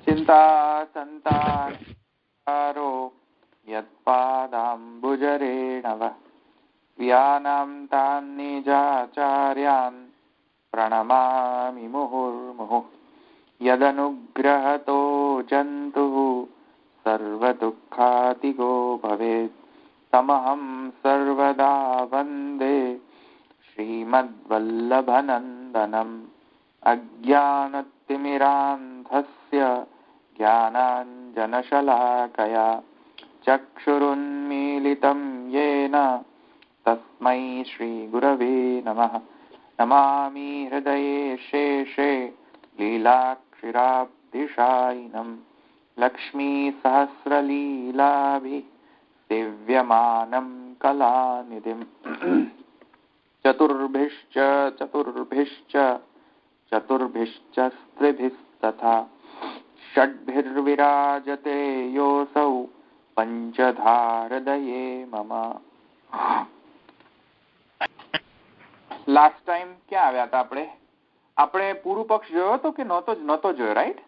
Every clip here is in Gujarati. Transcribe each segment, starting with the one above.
चिंता संतारो यत्पादाम्बुजरेणव व्यानां तान् निजाचार्यान् प्रणमामि मुहुर्मुहुः यदनुग्रहतो जन्तुः सर्वदुःखातिगो भवेत् तमहं सर्वदा वन्दे श्रीमद्वल्लभनन्दनम् अज्ञानतिमिरान्धस्य ज्ञानाञ्जनशलाकया चक्षुरुन्मीलितं येन तस्मै श्रीगुरवे नमः। नमामि हृदये शेषे लीलाक्षिराब्धिशायिनं लक्ष्मीसहस्रलीलाभिः सेव्यमानं कलानिधिम् चतुर्भिश्च स्त्रिभिस्तथा षड्भिर्विराजते योऽसौ पंचधारदये मम। लास्ट टाइम क्या આવ્યા હતા આપણે પૂર્વ પક્ષ જોયો હતો કે નહોતો જોયો, રાઈટ?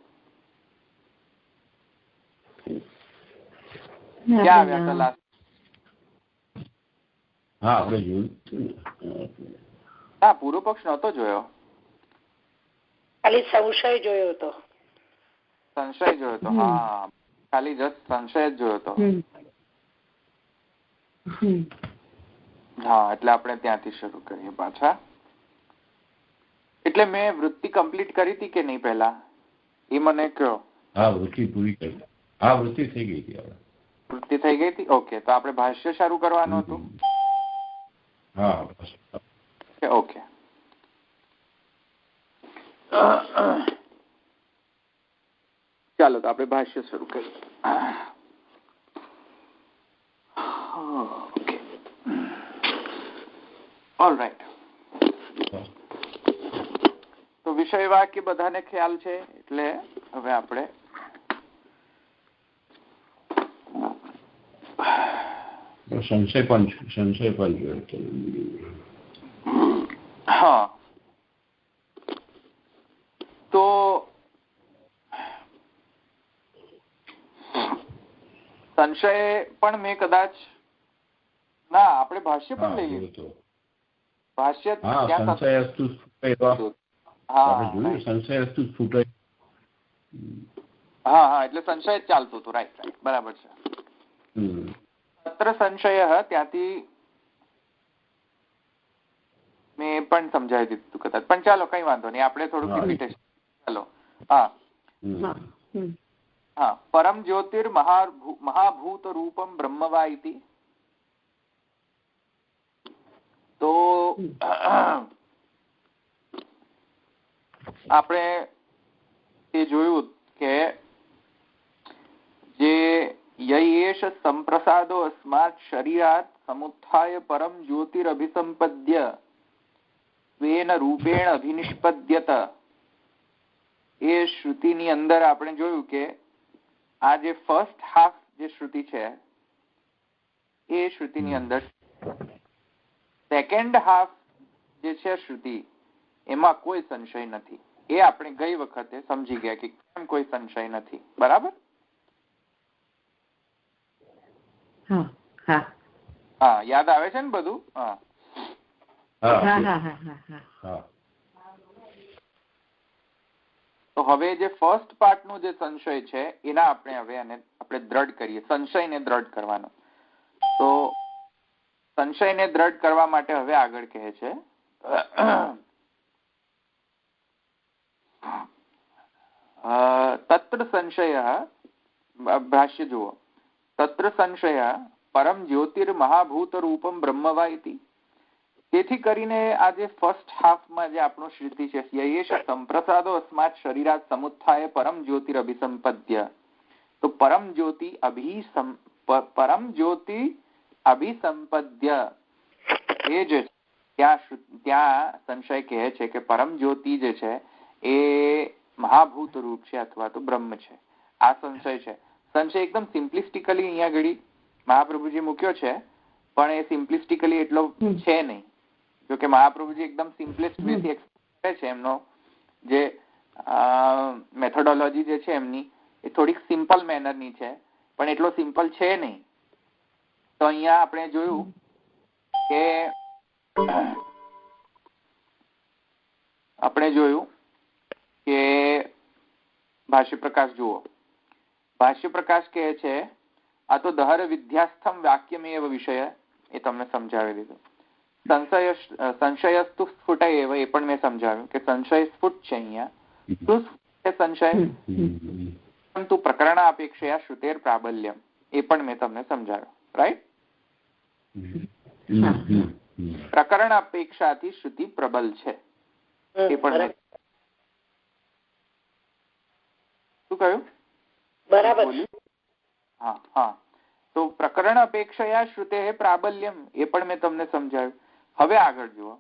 ક્યાં આવ્યા હતા લાસ્ટ? હા આપણે જોયું. હા, પૂર્વ પક્ષ નહોતો જોયો, ખાલી સંશય જોયો હતો. સંશય જોયો હતો. હા, ખાલી જસ્ટ સંશય જ જોયો હતો. હા, એટલે આપણે ત્યાંથી શરૂ કરીએ પાછા. એટલે મેં વૃત્તિ કમ્પ્લીટ કરી હતી કે નહીં પહેલા, એ મને કહો. હા, વૃત્તિ પૂરી કરી. હા, વૃત્તિ થઈ ગઈ હતી. વૃત્તિ થઈ ગઈ હતી. ઓકે, તો આપણે ભાષ્ય શરૂ કરવાનું હતું. હા, ઓકે. ચાલો, તો આપણે ભાષ્ય શરૂ કરીએ. Okay, alright. તો વિષય વાક્ય બધાને ખ્યાલ છે, એટલે હવે આપણે સંશય પણ જોયો. હા, તો સંશય પણ મેં કદાચ ના, આપણે ભાષ્ય પણ લઈ લીધું. ભાષ્ય હા, એટલે સંશય જ ચાલતું હતું. રાઈટ, બરાબર છે. તત્ર સંશય ત્યાંથી મેં પણ સમજાવી દીધું કદાચ, પણ ચાલો કઈ વાંધો નહીં, આપણે થોડુંક રિપીટેશન. ચાલો. હા, પરમ જ્યોતિર મહાભૂત રૂપમ બ્રહ્મવા ઇતિ. તો આપણે એ જોયું કે જે યયેશ સંપ્રસાદો અસ્માત શરીરાત સમુત્થાય પરમ જ્યોતિરભિસંપદ્ય સ્વેન રૂપેણ અભિનિષ્પદ્યત. એ શ્રુતિની અંદર આપણે જોયું કે આ જે ફર્સ્ટ હાફ જે શ્રુતિ છે એ શ્રુતિની અંદર સેકન્ડ હાફ જે છે શ્રુતિ એમાં કોઈ સંશય નથી. એ આપણે ગઈ વખતે સમજી ગયા કે કેમ કોઈ સંશય નથી. બરાબર? હા, યાદ આવે છે ને બધું? હા. તો હવે જે ફર્સ્ટ પાર્ટ નું જે સંશય છે એના આપણે દ્રઢ કરીએ. સંશયને દ્રઢ કરવાનો. તો સંશયને દ્રઢ કરવા માટે હવે આગળ કહે છે તત્ર સંશય, ભાષ્ય જુઓ. તત્ર સંશય પરમ જ્યોતિર મહાભૂત રૂપમ બ્રહ્મવા ઇતિ. તેથી કરીને આ જે ફર્સ્ટ હાફમાં જે આપણું શ્રુતિ છે યયેશ સંપ્રસાદો અસ્માત શરીરાત સમુત્થાય પરમ જ્યોતિર અભિસંપદ્ય. તો પરમ જ્યોતિ અભિસંપદ્ય એ જે ત્યાં સંશય કહે છે કે પરમ જ્યોતિ જે છે એ મહાભૂત રૂપ છે અથવા તો બ્રહ્મ છે. આ સંશય છે. સંશય એકદમ સિમ્પ્લિસ્ટિકલી અહીંયા ઘડી મહાપ્રભુજી મૂક્યો છે, પણ એ સિમ્પ્લિસ્ટિકલી એટલો છે નહીં. જો કે મહાપ્રભુજી એકદમ સિમ્પલેસ્ટ વેથી એક્સપ્લેન કરે છે. એમનો જે મેથોડોલોજી જે છે એમની એ થોડીક સિમ્પલ મેનરની છે, પણ એટલો સિમ્પલ છે નહીં. તો અહીંયા આપણે જોયું કે ભાષ્ય પ્રકાશ જુઓ. ભાષ્ય પ્રકાશ કહે છે આ તો દહર વિદ્યાસ્થમ વાક્યમેવ વિષય, એ તમને સમજાવી દીધું. સંશયસ્તુ સ્ફુટ એવ, એ પણ મેં સમજાવ્યું કે સંશય સ્ફુટ છે અહીંયા. શું સંશય? પરંતુ પ્રકરણ અપેક્ષયા શ્રુતેર પ્રાબલ્યમ, એ પણ મેં તમને સમજાવ્યું. રાઈટ? પ્રકરણ અપેક્ષાથી શ્રુતિ પ્રબલ છે, એ પણ. શું કહ્યું? બરાબર. હા હા. તો પ્રકરણ અપેક્ષયા શ્રુતે પ્રાબલ્યમ, એ પણ મેં તમને સમજાવ્યું. હવે આગળ જુઓ.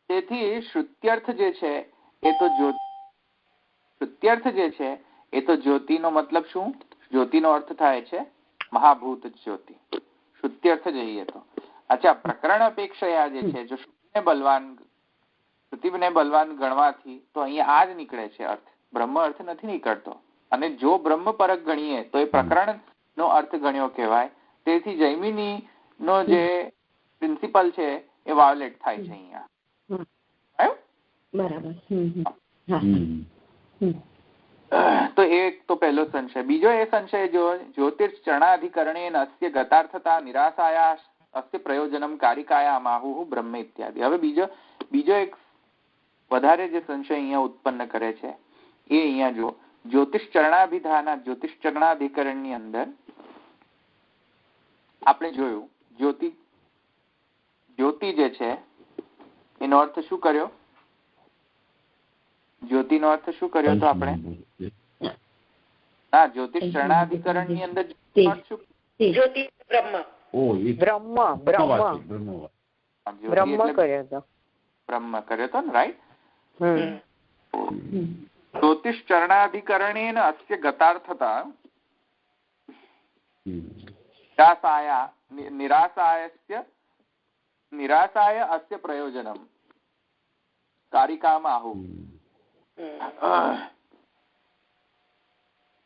તેથી શ્રુત્યર્થ જે છે એ તો શ્રુત્યર્થ જે છે એ તો જ્યોતિનો મતલબ શું? જ્યોતિનો અર્થ થાય છે મહાભૂત જ્યોતિ. શ્રુત્યર્થ જઈએ તો. અચ્છા, પ્રકરણ અપેક્ષયા જે છે, જો શ્રુતિને બલવાન ગણવાથી તો અહીંયા આ જ નીકળે છે અર્થ, બ્રહ્મ અર્થ નથી નીકળતો. અને જો બ્રહ્મ પરક ગણીએ તો એ પ્રકરણ નો અર્થ ગણ્યો કહેવાય. તેથી જૈમિની નો જે પ્રિન્સિપલ છે એ વાયોલેટ થાય છે અહીંયા. તો એક તો પહેલો સંશય. બીજો એ સંશય જો જ્યોતિર્ચરણાધિકરણેન અસ્ય ગતાર્થતા નિરાશાયા અસ્ય પ્રયોજનમ કારિકાયામ આહુઃ બ્રહ્મ ઇત્યાદિ. હવે બીજો એક વધારે જે સંશય અહીંયા ઉત્પન્ન કરે છે એ અહીંયા જો જ્યોતિષચરણાભિધાના જ્યોતિષચરણાધિકરણની અંદર આપણે જોયું જ્યોતિ જે છે એનો અર્થ શું કર્યો? જ્યોતિનો અર્થ શું કર્યો તો આપણે? હા, જ્યોતિષચરણાધિકરણની અંદર જ્યોતિ બ્રહ્મ. બ્રહ્મ કર્યો તો ને, રાઈટ? જ્યોતિષચરણાધિકરણેન અસ્ય ગતાર્થતા નિરાશાય અસ્ય પ્રયોજનમ કારિકામ આહુ.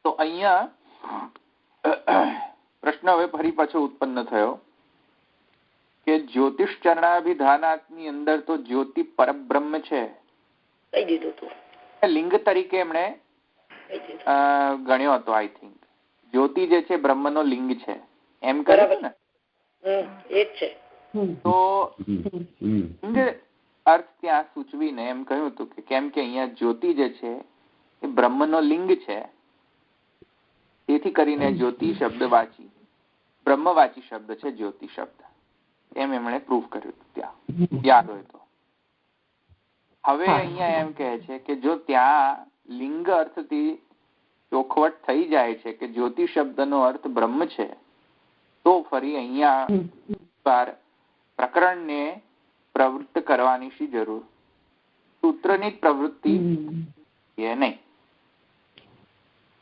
તો અહીંયા પ્રશ્ન હવે ફરી પાછો ઉત્પન્ન થયો કે જ્યોતિષચરણાભિધાનાની અંદર તો જ્યોતિ પરબ્રહ્મ છે, કહી દીધું તું. લિંગ તરીકે એમણે ગણ્યો હતો. આઈ થિંક જ્યોતિ જે છે બ્રહ્મનો લિંગ છે એમ કરે ને. એ જ છે. તો લિંગ અર્થ ત્યાં સૂચવીને એમ કહ્યું હતું કે કેમ કે અહીંયા જ્યોતિ જે છે એ બ્રહ્મનો લિંગ છે, તેથી કરીને જ્યોતિ શબ્દ વાચી બ્રહ્મવાચી શબ્દ છે જ્યોતિ શબ્દ, એમ એમણે પ્રૂફ કર્યું હતું ત્યાં, યાદ હોય તો. હવે અહીંયા એમ કહે છે કે જો ત્યાં લિંગ અર્થથી ચોખવટ થઈ જાય છે કે જ્યોતિ શબ્દનો અર્થ બ્રહ્મ છે, તો ફરી અહીંયા પ્રકરણને પ્રવૃત્ત કરવાની શી જરૂર? સૂત્રની જ પ્રવૃત્તિ એ નહીં.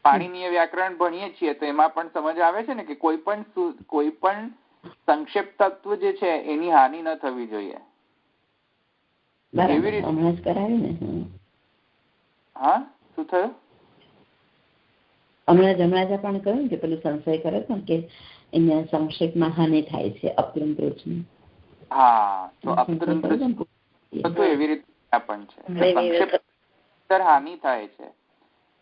પાણીનીય વ્યાકરણ ભણીએ છીએ તો એમાં પણ સમજ આવે છે ને કે કોઈ પણ સંક્ષેપ તત્વ જે છે એની હાનિ ન થવી જોઈએ. એવી રીતે. હા, શું થયું? હમણાં જમણાજા પણ કહ્યું કે પેલું સંશય કરે છે કે અહીંયા સંક્ષેપમાં હાનિ થાય છે અપ્રંતૃજની. હા, તો અપ્રંતૃજ તો એવી રીતે પણ છે, સંક્ષેપ હાનિ થાય છે.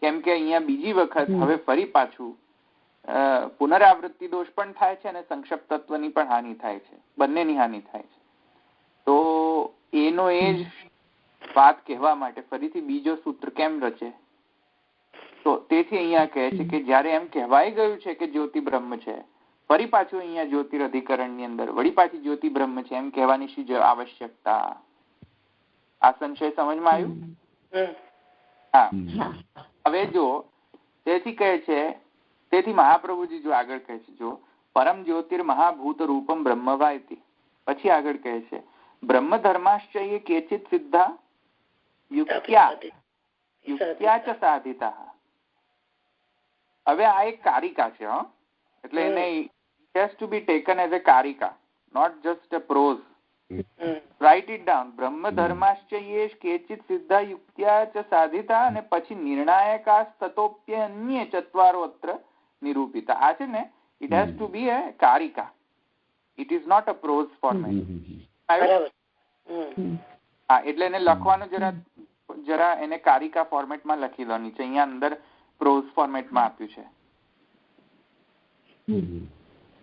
કેમ કે અહીંયા બીજી વખત હવે ફરી પાછું પુનરાવૃત્તિ દોષ પણ થાય છે અને સંક્ષેપ તત્વની પણ હાનિ થાય છે, બંનેની હાનિ થાય છે. તો એનો એ જ વાત કહેવા માટે ફરીથી બીજો સૂત્ર કેમ રચે? તો તેથી અહીંયા કહે છે કે જયારે એમ કહેવાય ગયું છે કે જ્યોતિ બ્રહ્મ છે, ફરી પાછું અહીંયા જ્યોતિરધિકરણની અંદર વળી પાછી જ્યોતિ બ્રહ્મ છે એમ કહેવાની શી આવશ્યકતા? આ સંશય સમજમાં આવ્યું? હા. હવે જો તેથી કહે છે, તેથી મહાપ્રભુજી જો આગળ કહે છે, જો પરમ જ્યોતિર મહાભૂત રૂપમ બ્રહ્મ વાયતિ, પછી આગળ કહે છે બ્રહ્મ ધર્માશ્ચય કેચિત સિદ્ધા યુક્ત્યા ચ સાધિતા. હવે આ એક કારિકા છે, એટલે એને has to be taken as a karika, not just a prose. Write it down. બ્રહ્મ ધર્માશ્ચયે કેચિત સિદ્ધા યુક્ત્યા ચ સાધિતા અને પછી નિર્ણાયકા તતોપ્યન્ય ચત્વારોત્ર નિરૂપિતા. આ છે ને, it has to be a karika. It is not a prose format. હા, એટલે એને લખવાનું જરા એને કારિકા ફોર્મેટમાં લખી દો. નીચે અહીંયા અંદર પ્રોઝ ફોર્મેટમાં આપ્યું છે,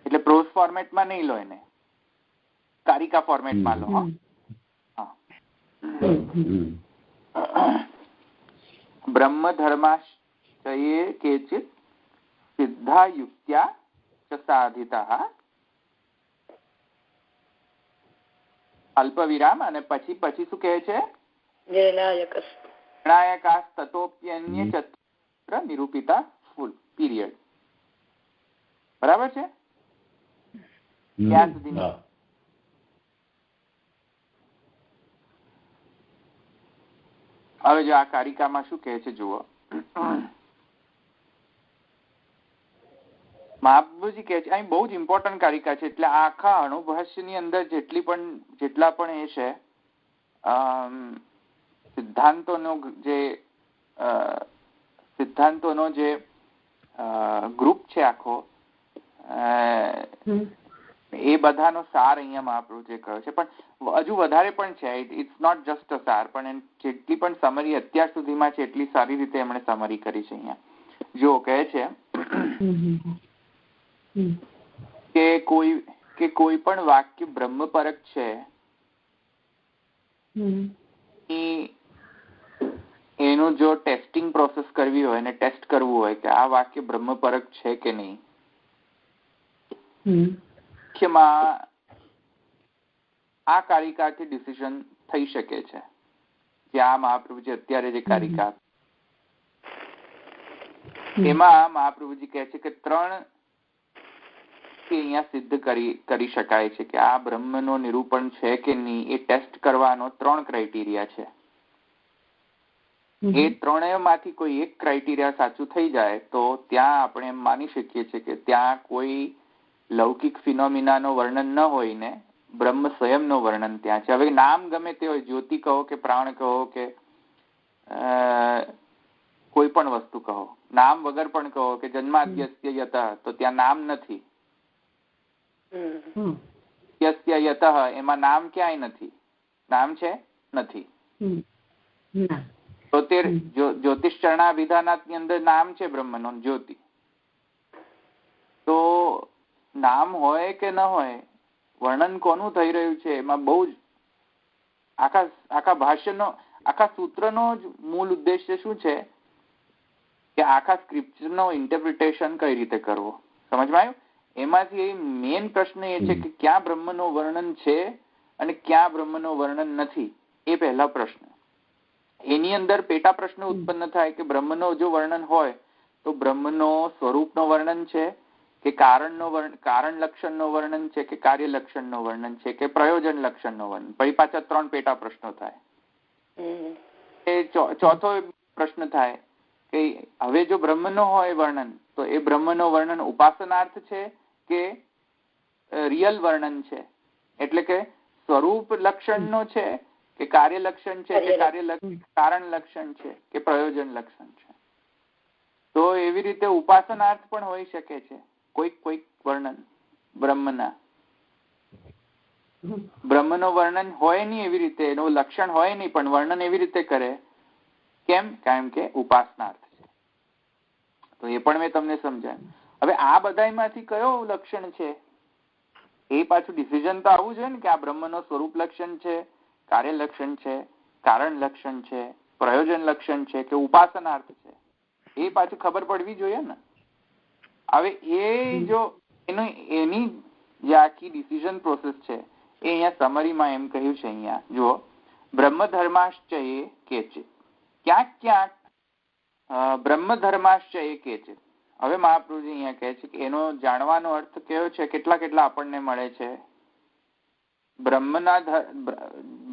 એટલે પ્રોઝ ફોર્મેટમાં નહીં લો, એને કારિકા ફોર્મેટમાં લો. બ્રહ્મ ધર્માશ્ચયે કેચિત સિદ્ધા યુક્ત્યા ચ સાધિતા અલ્પ વિરામ અને પછી શું કહે છે? નિર્ણાયકાસ તતોપ્યન્ય ચત્ર નિરૂપિતા ફૂલ પીરિયડ. બરાબર છે? ત્યાં સુધી હવે જો આ કારિકામાં શું કહે છે જુઓ. મહાપ્રભુજી કહે છે, અહીં બહુ જ ઇમ્પોર્ટન્ટ કારિકા છે. એટલે આખા અણુભાષ્યની અંદર જેટલા પણ એ છે સિદ્ધાંતોનો જે ગ્રુપ છે આખો, એ બધાનો સાર અહીંયા મહાપ્રભુજીએ કહ્યો છે. પણ હજુ વધારે પણ છે. ઇટ્સ નોટ જસ્ટ અ સાર, પણ જેટલી પણ સમરી અત્યાર સુધીમાં છે એટલી સારી રીતે એમણે સમરી કરી છે. અહીંયા જો કહે છે કે કોઈ પણ વાક્ય બ્રહ્મપરક છે, એનું જો ટેસ્ટિંગ પ્રોસેસ કરવી હોય અને ટેસ્ટ કરવું હોય કે આ વાક્ય બ્રહ્મપરક છે કે નહીં, મુખ્યમાં આ કારિકાથી ડિસિઝન થઈ શકે છે. જે આ મહાપ્રભુજી અત્યારે જે કારિકા, એમાં મહાપ્રભુજી કહે છે કે 3 અહીંયા સિદ્ધ કરી શકાય છે કે આ બ્રહ્મનો નિરૂપણ છે કે નહીં, એ ટેસ્ટ કરવાનો 3 ક્રાઇટેરિયા છે. એ 3 માંથી કોઈ એક ક્રાઇટેરિયા સાચું થઈ જાય તો ત્યાં આપણે એમ માની શકીએ છીએ કે ત્યાં કોઈ લૌકિક ફિનોમિનાનો વર્ણન ન હોય ને બ્રહ્મ સ્વયંનો વર્ણન ત્યાં છે. હવે નામ ગમે તે હોય, જ્યોતિ કહો કે પ્રાણ કહો કે કોઈ પણ વસ્તુ કહો, નામ વગર પણ કહો કે જન્માદ્યસ્ય યતઃ, તો ત્યાં નામ નથી. યસ્ય યતઃ એમાં નામ ક્યાંય નથી. નામ છે? નથી. જ્યોતિષ ચરણાભિધાનાથ ની અંદર નામ છે બ્રહ્મનો, જ્યોતિ. તો નામ હોય કે ન હોય, વર્ણન કોનું થઈ રહ્યું છે એમાં બહુ જ આખા ભાષ્યનો, આખા સૂત્રનો જ મૂળ ઉદ્દેશ્ય શું છે કે આખા સ્ક્રિપ્ચરનો ઇન્ટરપ્રિટેશન કઈ રીતે કરવો. સમજમાં આવ્યું? એમાંથી મેઇન પ્રશ્ન એ છે કે ક્યાં બ્રહ્મનો વર્ણન છે અને ક્યાં બ્રહ્મનો વર્ણન નથી, એ પહેલા પ્રશ્ન. એની અંદર પેટા પ્રશ્ન ઉત્પન્ન થાય કે બ્રહ્મનો જો વર્ણન હોય તો બ્રહ્મનો સ્વરૂપનો વર્ણન છે કે કારણ લક્ષણનો વર્ણન છે કે કાર્ય લક્ષણનો વર્ણન છે કે પ્રયોજન લક્ષણનો વર્ણન. પછી પાછા 3 પેટા પ્રશ્નો થાય. એ ચોથો પ્રશ્ન થાય કે હવે જો બ્રહ્મનો હોય વર્ણન તો એ બ્રહ્મનો વર્ણન ઉપાસનાર્થ છે કે રિયલ વર્ણન છે, એટલે કે સ્વરૂપ લક્ષણનો છે કે કાર્ય લક્ષણ છે કે કારણ લક્ષણ છે કે પ્રયોજન લક્ષણ છે. તો એવી રીતે ઉપાસનાર્થ પણ હોઈ શકે છે કોઈક વર્ણન બ્રહ્મનો વર્ણન હોય નહીં એવી રીતે, એનું લક્ષણ હોય નહીં પણ વર્ણન એવી રીતે કરે. કેમ? કારણ કે ઉપાસનાર્થ છે. તો એ પણ મેં તમને સમજાવ્યું. હવે આ બધામાંથી કયો લક્ષણ છે એ પાછું ડિસિઝન તો આવવું જોઈએ ને કે આ બ્રહ્મનો સ્વરૂપ લક્ષણ છે, કાર્ય લક્ષણ છે, કારણ લક્ષણ છે, પ્રયોજન લક્ષણ છે કે ઉપાસનાર્થ છે, એ પાછું ખબર પડવી જોઈએ ને. હવે એ જો એની જે આખી ડિસિઝન પ્રોસેસ છે એ અહીંયા સમરીમાં એમ કહ્યું છે. અહીંયા જુઓ, બ્રહ્મ ધર્માશ્ચયે કેચિત, ક્યાંક બ્રહ્મ ધર્માશ્ચયે કેચિત. હવે મહાપ્રભુજી અહીંયા કહે છે કે એનો જાણવાનો અર્થ કયો છે, કેટલા આપણને મળે છે.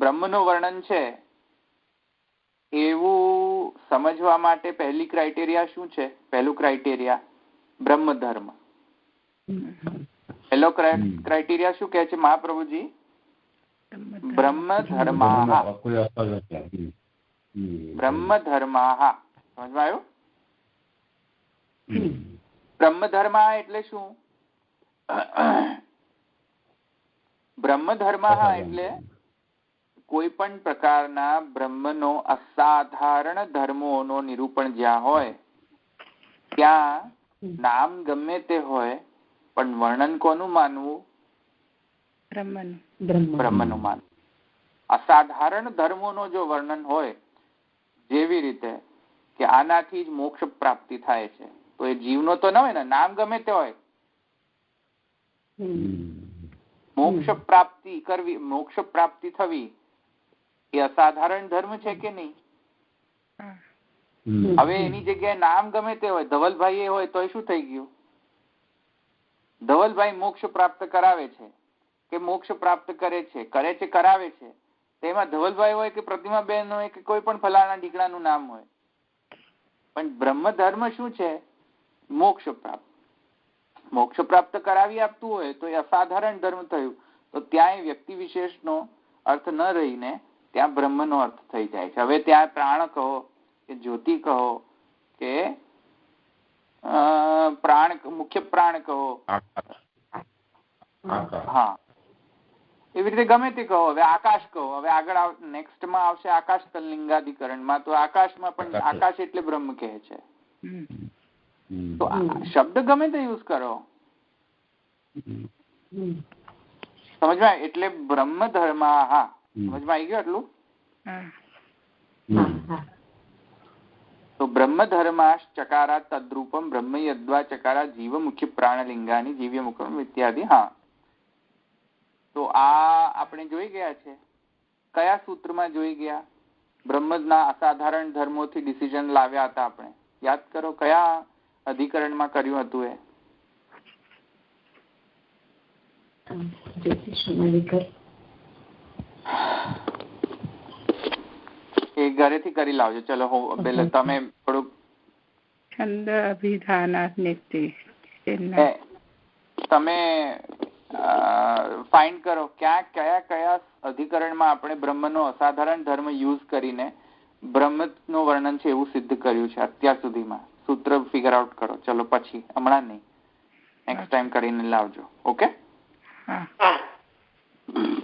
બ્રહ્મનું વર્ણન છે એવું સમજવા માટે પહેલી ક્રાઇટેરિયા શું છે? પહેલું ક્રાઇટેરિયા બ્રહ્મ ધર્મ. પહેલો ક્રાઇટેરિયા શું કહે છે મહાપ્રભુજી? બ્રહ્મધર્માઃ કોઈ અસર નથી. બ્રહ્મધર્માઃ સમજમાં આવ્યું? બ્રહ્મધર્મા એટલે શું? બ્રહ્મધર્મા એટલે કોઈ પણ પ્રકારના બ્રહ્મનો અસાધારણ ધર્મોનો નિરૂપણ જ્યાં હોય ત્યાં નામ ગમે તે હોય પણ વર્ણન કોનું માનવું? બ્રહ્મનું માનવું. અસાધારણ ધર્મોનો જો વર્ણન હોય, જેવી રીતે કે આનાથી જ મોક્ષ પ્રાપ્તિ થાય છે, તો એ જીવનો તો ન હોય ને, નામ ગમે તે હોય. મોક્ષ પ્રાપ્તિ કરવી, મોક્ષ પ્રાપ્તિ થવી એ અસાધારણ ધર્મ છે કે નહીં? હવે એની જગ્યાએ નામ ગમે તે હોય, ધવલભાઈ એ હોય તો શું થઈ ગયું? ધવલભાઈ મોક્ષ પ્રાપ્ત કરાવે છે કે મોક્ષ પ્રાપ્ત કરે છે, કરાવે છે, તેમાં ધવલભાઈ હોય કે પ્રતિમાબેન હોય કે કોઈ પણ ફલાણા ઢીકણાનું નામ હોય, પણ બ્રહ્મ ધર્મ શું છે? મોક્ષ પ્રાપ્ત. મોક્ષ પ્રાપ્ત કરાવી આપતું હોય તો એ અસાધારણ ધર્મ થયું. તો ત્યાં વ્યક્તિ વિશેષનો અર્થ ન રહીને ત્યાં બ્રહ્મનો અર્થ થઈ જાય છે. હવે ત્યાં પ્રાણ કહો કે જ્યોતિ કહો કે પ્રાણ, મુખ્ય પ્રાણ કહો, હા, એવી રીતે ગમે તે કહો. હવે આકાશ કહો, હવે આગળ નેક્સ્ટમાં આવશે આકાશ તલ્લિંગાધિકરણમાં, તો આકાશમાં પણ આકાશ એટલે બ્રહ્મ કહે છે. તો શબ્દ ગમે તે યુઝ કરો, સમજમાં? એટલે બ્રહ્મ ધર્મ, હા, સમજમાં આવી ગયું એટલું? તો બ્રહ્મ ધર્માશ ચકારા તદ્રૂપમ બ્રહ્મ યદ્વા ચકારા જીવ મુખ્ય પ્રાણલિંગાની જીવ્ય મુખમ ઇત્યાદિ. હા, તો આ આપણે જોઈ ગયા છે. કયા સૂત્રમાં જોઈ ગયા? બ્રહ્મના અસાધારણ ધર્મોથી ડિસિઝન લાવ્યા હતા આપણે, યાદ કરો. કયા અધિકરણમાં કર્યું હતું એ? એ ઘરેથી કરી લાવજો. ચલો હું પેલે તમે થોડુંક છંદ અભિધાનાત્મિતિ તમે ફાઇન્ડ કરો ક્યાં કયા અધિકરણમાં આપણે બ્રહ્મનો અસાધારણ ધર્મ યુઝ કરીને બ્રહ્મનું વર્ણન છે એવું સિદ્ધ કર્યું છે અત્યાર સુધીમાં. સૂત્ર ફિગર આઉટ કરો. ચલો પછી, હમણાં નહીં, નેક્સ્ટ ટાઈમ કરીને લાવજો. ઓકે?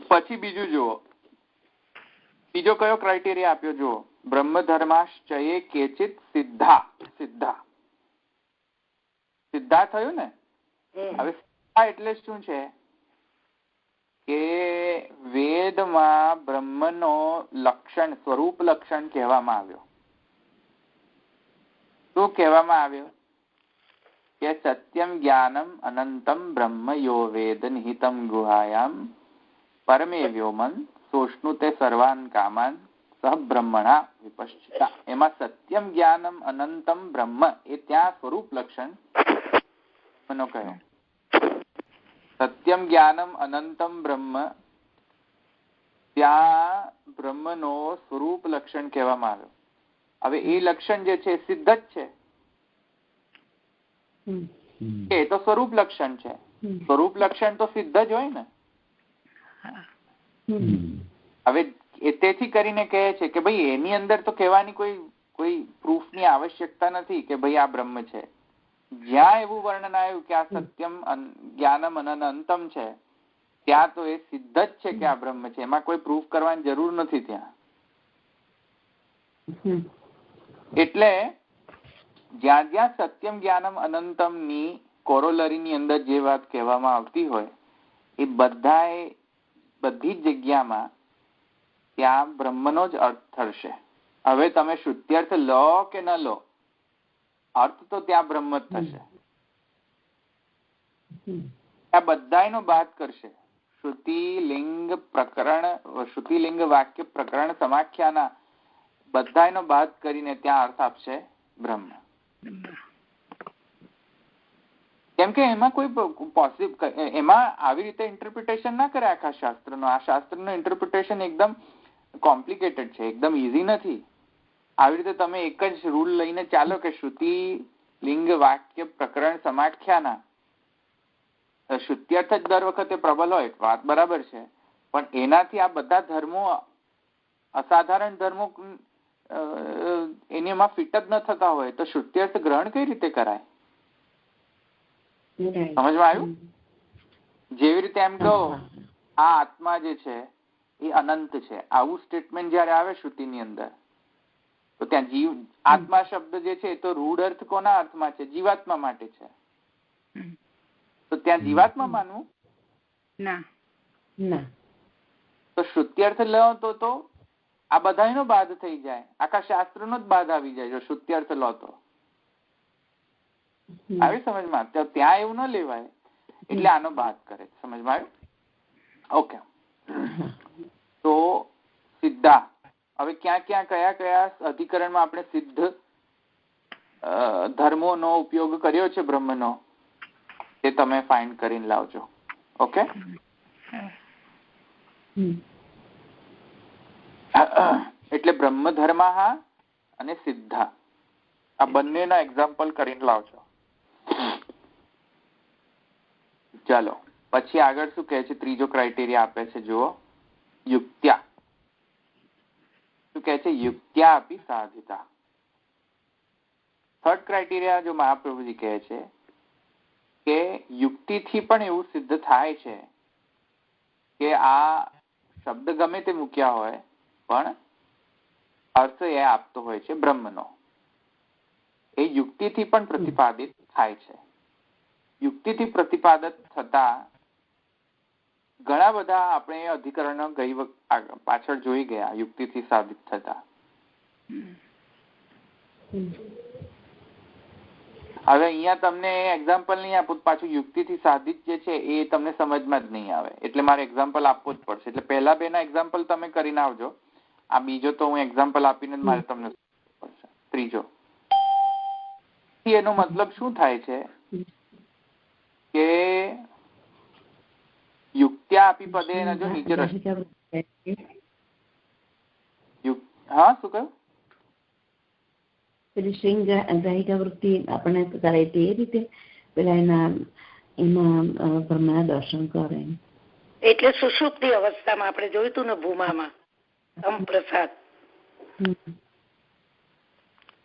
પછી બીજું જુઓ, બીજો કયો ક્રાઇટેરિયા આપ્યો જુઓ. બ્રહ્મ ધર્માશ્ચયે કેચિત સિદ્ધા. સિદ્ધા થયું ને? હવે સિદ્ધા એટલે શું છે? કે વેદમાં બ્રહ્મનો લક્ષણ, સ્વરૂપ લક્ષણ કહેવામાં આવ્યો. શું કહેવામાં આવ્યો? કે સત્યમ જ્ઞાનમ અનંતમ બ્રહ્મ યો વેદ નિહિતમ ગુહાયામ પરમે વ્યોમન સોષ્ણુતે સર્વાન કામાન સહ બ્રહ્મણા વિપશ્ચિતા. એમાં સત્યમ જ્ઞાનમ અનંતમ બ્રહ્મ એ ત્યાં સ્વરૂપ લક્ષણ નો કહ્યો. સત્યમ જ્ઞાનમ અનંતમ બ્રહ્મ ત્યાં બ્રહ્મનો સ્વરૂપ લક્ષણ કહેવામાં આવ્યો. હવે એ લક્ષણ જે છે સિદ્ધ જ છે, એ તો સ્વરૂપ લક્ષણ છે. સ્વરૂપ લક્ષણ તો સિદ્ધ જ હોય ને. હવે તેથી કરીને કહે છે કે ભાઈ એની અંદર તો કહેવાની કોઈ પ્રૂફની આવશ્યકતા નથી કે ભાઈ આ બ્રહ્મ છે. જ્યાં એવું વર્ણન આવ્યું કે આ સત્યમ જ્ઞાનમ અનંતમ છે, ત્યાં તો એ સિદ્ધ જ છે કે આ બ્રહ્મ છે. એમાં કોઈ પ્રૂફ કરવાની જરૂર નથી ત્યાં. એટલે જ્યાં જ્યાં સત્યમ જ્ઞાનમ અનંતમ ની કોરોલરી ની અંદર જે વાત કહેવામાં આવતી હોય એ બધી જ જગ્યામાં ત્યાં બ્રહ્મનો જ અર્થ થશે. હવે તમે શ્રુત્યર્થ લો કે ન લો, અર્થ તો ત્યાં બ્રહ્મ જ થશે. આ બધાનો બાદ કરશે. શ્રુતિલિંગ પ્રકરણ, શ્રુતિલિંગ વાક્ય પ્રકરણ સમાખ્યાના બધાનો બાદ કરીને ત્યાં અર્થ આપશે બ્રહ્મ. કેમ કે એમાં કોઈ એમાં આવી રીતે ઇન્ટરપ્રિટેશન ના કરે આખા શાસ્ત્રનો. આ શાસ્ત્રનું ઇન્ટરપ્રિટેશન એકદમ કોમ્પ્લિકેટેડ છે, એકદમ ઈઝી નથી. આવી રીતે તમે એક જ રૂલ લઈને ચાલો કે શ્રુતિ લિંગ વાક્ય પ્રકરણ સમાખ્યાના શ્રુત્યર્થ જ દર વખતે પ્રબલ હોય, વાત બરાબર છે, પણ એનાથી આ બધા ધર્મો અસાધારણ ધર્મો એમાં ફિટ જ ન થતા હોય તો શ્રુત્યર્થ ગ્રહણ કઈ રીતે કરાય? સમજમાં આવ્યું? જેવી રીતે એમ કહો આ આત્મા જે છે એ અનંત છે, આવું સ્ટેટમેન્ટ જયારે આવે શ્રુતિની અંદર તો ત્યાં જીવ આત્મા શબ્દ જે છે એ તો રૂઢ અર્થ કોના અર્થમાં છે? જીવાત્મા માટે છે. તો ત્યાં જીવાત્મા માનવું ના. તો શ્રુત્યર્થ લો તો આ બધાનો બાદ થઈ જાય, આખા શાસ્ત્રનો જ બાદ આવી જાય જો શ્રુત્યર્થ લો તો. આવી સમજમાં? ત્યાં એવું ન લેવાય એટલે આનો બાદ કરે. સમજમાં આવ્યું? ઓકે. તો સિદ્ધા હવે ક્યાં કયા અધિકરણમાં આપણે સિદ્ધ ધર્મોનો ઉપયોગ કર્યો છે બ્રહ્મનો તે તમે ફાઇન્ડ કરીને લાવજો. ઓકે. એટલે બ્રહ્મ ધર્મા અને સિદ્ધા આ બંનેના એક્ઝામ્પલ કરીને લાવજો. ચાલો પછી આગળ શું કહે છે? ત્રીજો ક્રાઇટેરિયા આપે છે જુઓ, યુક્ત્યા. શું કહે છે? યુક્ત્યા અપી સાધિતા. થર્ડ ક્રાઇટેરિયા જો મહાપ્રભુજી કહે છે કે યુક્તિથી પણ એવું સિદ્ધ થાય છે કે આ શબ્દ ગમે તે મૂક્યા હોય પણ અર્થ એ આપતો હોય છે બ્રહ્મનો. એ યુક્તિથી પણ પ્રતિપાદિત થાય છે. યુક્તિથી પ્રતિપાદિત થતા ઘણા બધા આપણે અધિકરણો પાછળ જોઈ ગયા યુક્તિથી સાબિત થતા. હવે અહીંયા તમને એક્ઝામ્પલ નહીં આપું, પાછું યુક્તિથી સાધિત જે છે એ તમને સમજમાં જ નહીં આવે એટલે મારે એક્ઝામ્પલ આપવું જ પડશે. એટલે પહેલા બેના એક્ઝામ્પલ તમે કરીને આવજો, આ બીજો તો હું એક્ઝામ્પલ આપીને મારે તમને પડશે. ત્રીજો એનો મતલબ શું થાય છે કે યુક્ત્યા આપી પદે જો નીચે હા શું કહ્યું? પેલી શ્રીંગાહિકા વૃત્તિ આપણે કરાય તે રીતે પેલા એમાં બ્રહ્મના દર્શન કરે એટલે સુષુપ્તિ અવસ્થામાં આપણે જોયું હતું ને ભૂમામાં પ્રસાદ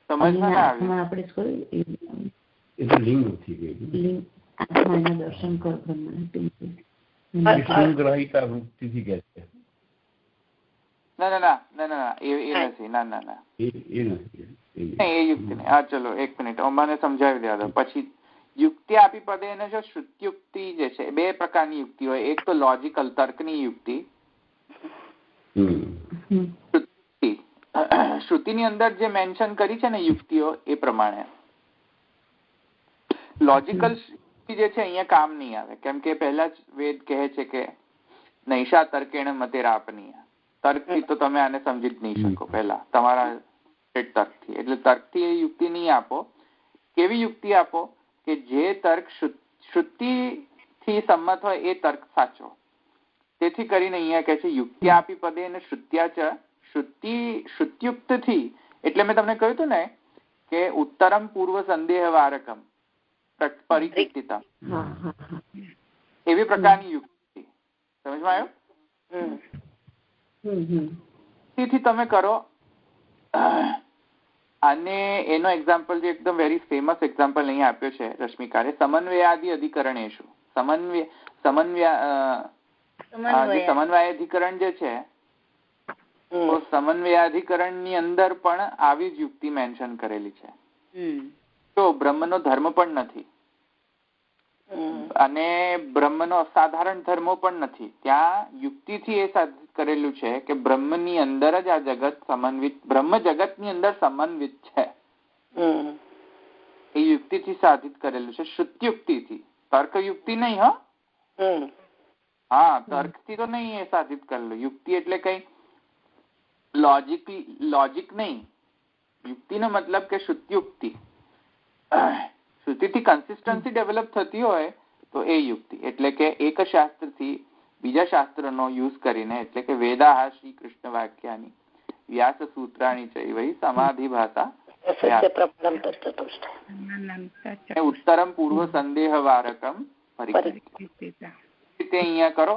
આપણે લિંગ થઈ ગયું. આત્માના દર્શન કર સંગ્રહિકા વૃત્તિથી કહે છે. ના એ નથી. ના એ નથી. એ યુક્તિ નહીં. હા ચલો એક મિનિટ મને સમજાવી દેવા દો. પછી યુક્તિ આપી પદે એને જો શ્રુત્યુક્તિ જે છે બે પ્રકારની યુક્તિ હોય. એક તો લોજિકલ તર્કની યુક્તિ, શ્રુતિની અંદર જે મેન્શન કરી છે ને યુક્તિઓ એ પ્રમાણે. લોજિકલ જે છે અહીંયા કામ નહીં આવે કેમ કે પહેલા જ વેદ કહે છે કે નૈષા તર્કેણ મતે રાપનીય. તર્કથી તો તમે આને સમજી જ નહીં શકો પહેલા તમારા તર્કથી. એટલે તર્કથી એ યુક્તિ નહીં આપો. કેવી યુક્તિ આપો કે જે તર્ક શ્રુતિથી સંમત હોય એ તર્ક સાચો. તેથી કરીને અહીંયા કહે છે યુક્તિ આપી પદે અને શ્રુત્યા શ્રુત્યુક્ત થી. એટલે મેં તમને કહ્યું હતું ને કે ઉત્તરમ પૂર્વ સંદેહ વારકમ પરિકિતિતા એવી પ્રકારની યુક્તિ. સમજમાં આવ્યું? તેથી તમે કરો. અને એનો એક્ઝામ્પલ જે એકદમ વેરી ફેમસ એક્ઝામ્પલ અહીંયા આપ્યો છે રશ્મિકારે, સમન્વયાદિ અધિકરણેશુ. સમન્વયાધિકરણ જે છે તો સમન્વયાધિકરણ ની અંદર પણ આવી જ યુક્તિ મેન્શન કરેલી છે. તો બ્રહ્મનો ધર્મ પણ નથી અને બ્રહ્મનો અસાધારણ ધર્મો પણ નથી. ત્યાં યુક્તિથી એ સાબિત કરેલું છે કે બ્રહ્મની અંદર જ આ જગત સમન્વિત, બ્રહ્મ જગત ની અંદર સમન્વિત છે. એ યુક્તિથી સાબિત કરેલું છે, શ્રુત્યુક્તિથી. તર્ક યુક્તિ નહીં. હા તર્કથી તો નહીં એ સાબિત કરેલું. યુક્તિ એટલે કઈ લોજિક નહીં. યુક્તિનો મતલબ કે શ્રુત્યુક્તિ. શ્રુતિથી કન્સિસ્ટન્સી ડેવલપ થતી હોય તો એ યુક્તિ. એટલે કે એક શાસ્ત્રથી બીજા શાસ્ત્રનો યુઝ કરીને, એટલે કે વેદાહ શ્રી કૃષ્ણ વાક્યાની વ્યાસ સૂત્રાણી ચૈવ સમાધિ ભાષા ઉત્તરમ પૂર્વ સંદેહ વારકમ પરિકિતિતા. અહીંયા કરો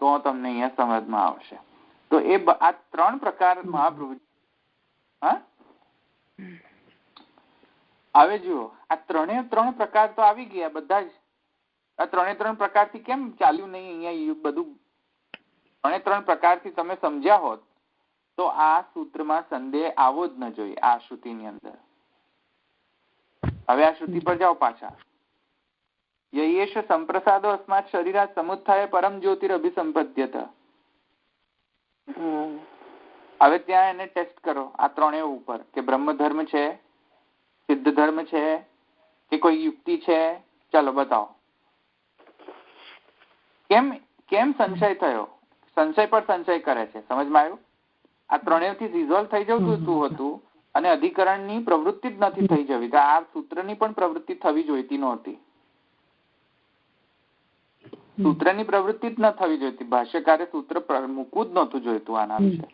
તો તમને અહીંયા સમજમાં આવશે. તો એ આ 3 પ્રકાર મહાપ્રભુ. હા, હવે જુઓ, આ 3 પ્રકાર તો આવી ગયા બધા જ. આ 3 પ્રકારથી કેમ ચાલ્યું નહીં અહીંયા બધું? 3 પ્રકારથી તમે સમજ્યા હોત તો આ સૂત્રમાં સંદેહ આવો જ ન જોઈએ આ શ્રુતિની અંદર. હવે આ શ્રુતિ પર જાઓ પાછા. યયેશ સંપ્રસાદો અસ્માત શરીરાત સમુત્થાય પરમ જ્યોતિરભિસંપદ્યત. હવે ત્યાં એને ટેસ્ટ કરો આ 3 ઉપર કે બ્રહ્મ ધર્મ છે, સિદ્ધ ધર્મ છે કે કોઈ યુક્તિ છે. ચાલો બતાવો કેમ સંશય થયો? સંશય પર સંશય કરે છે. સમજમાં આવ્યું? આ 3 થી રિઝોલ્વ થઈ જવું હતું અને અધિકરણની પ્રવૃત્તિ જ નથી થઈ જવી. તો આ સૂત્રની પણ પ્રવૃત્તિ થવી જોઈતી નહોતી. સૂત્રની પ્રવૃત્તિ જ ન થવી જોઈતી. ભાષ્યકારે સૂત્ર મૂકવું જ નહોતું જોઈતું આના વિશે,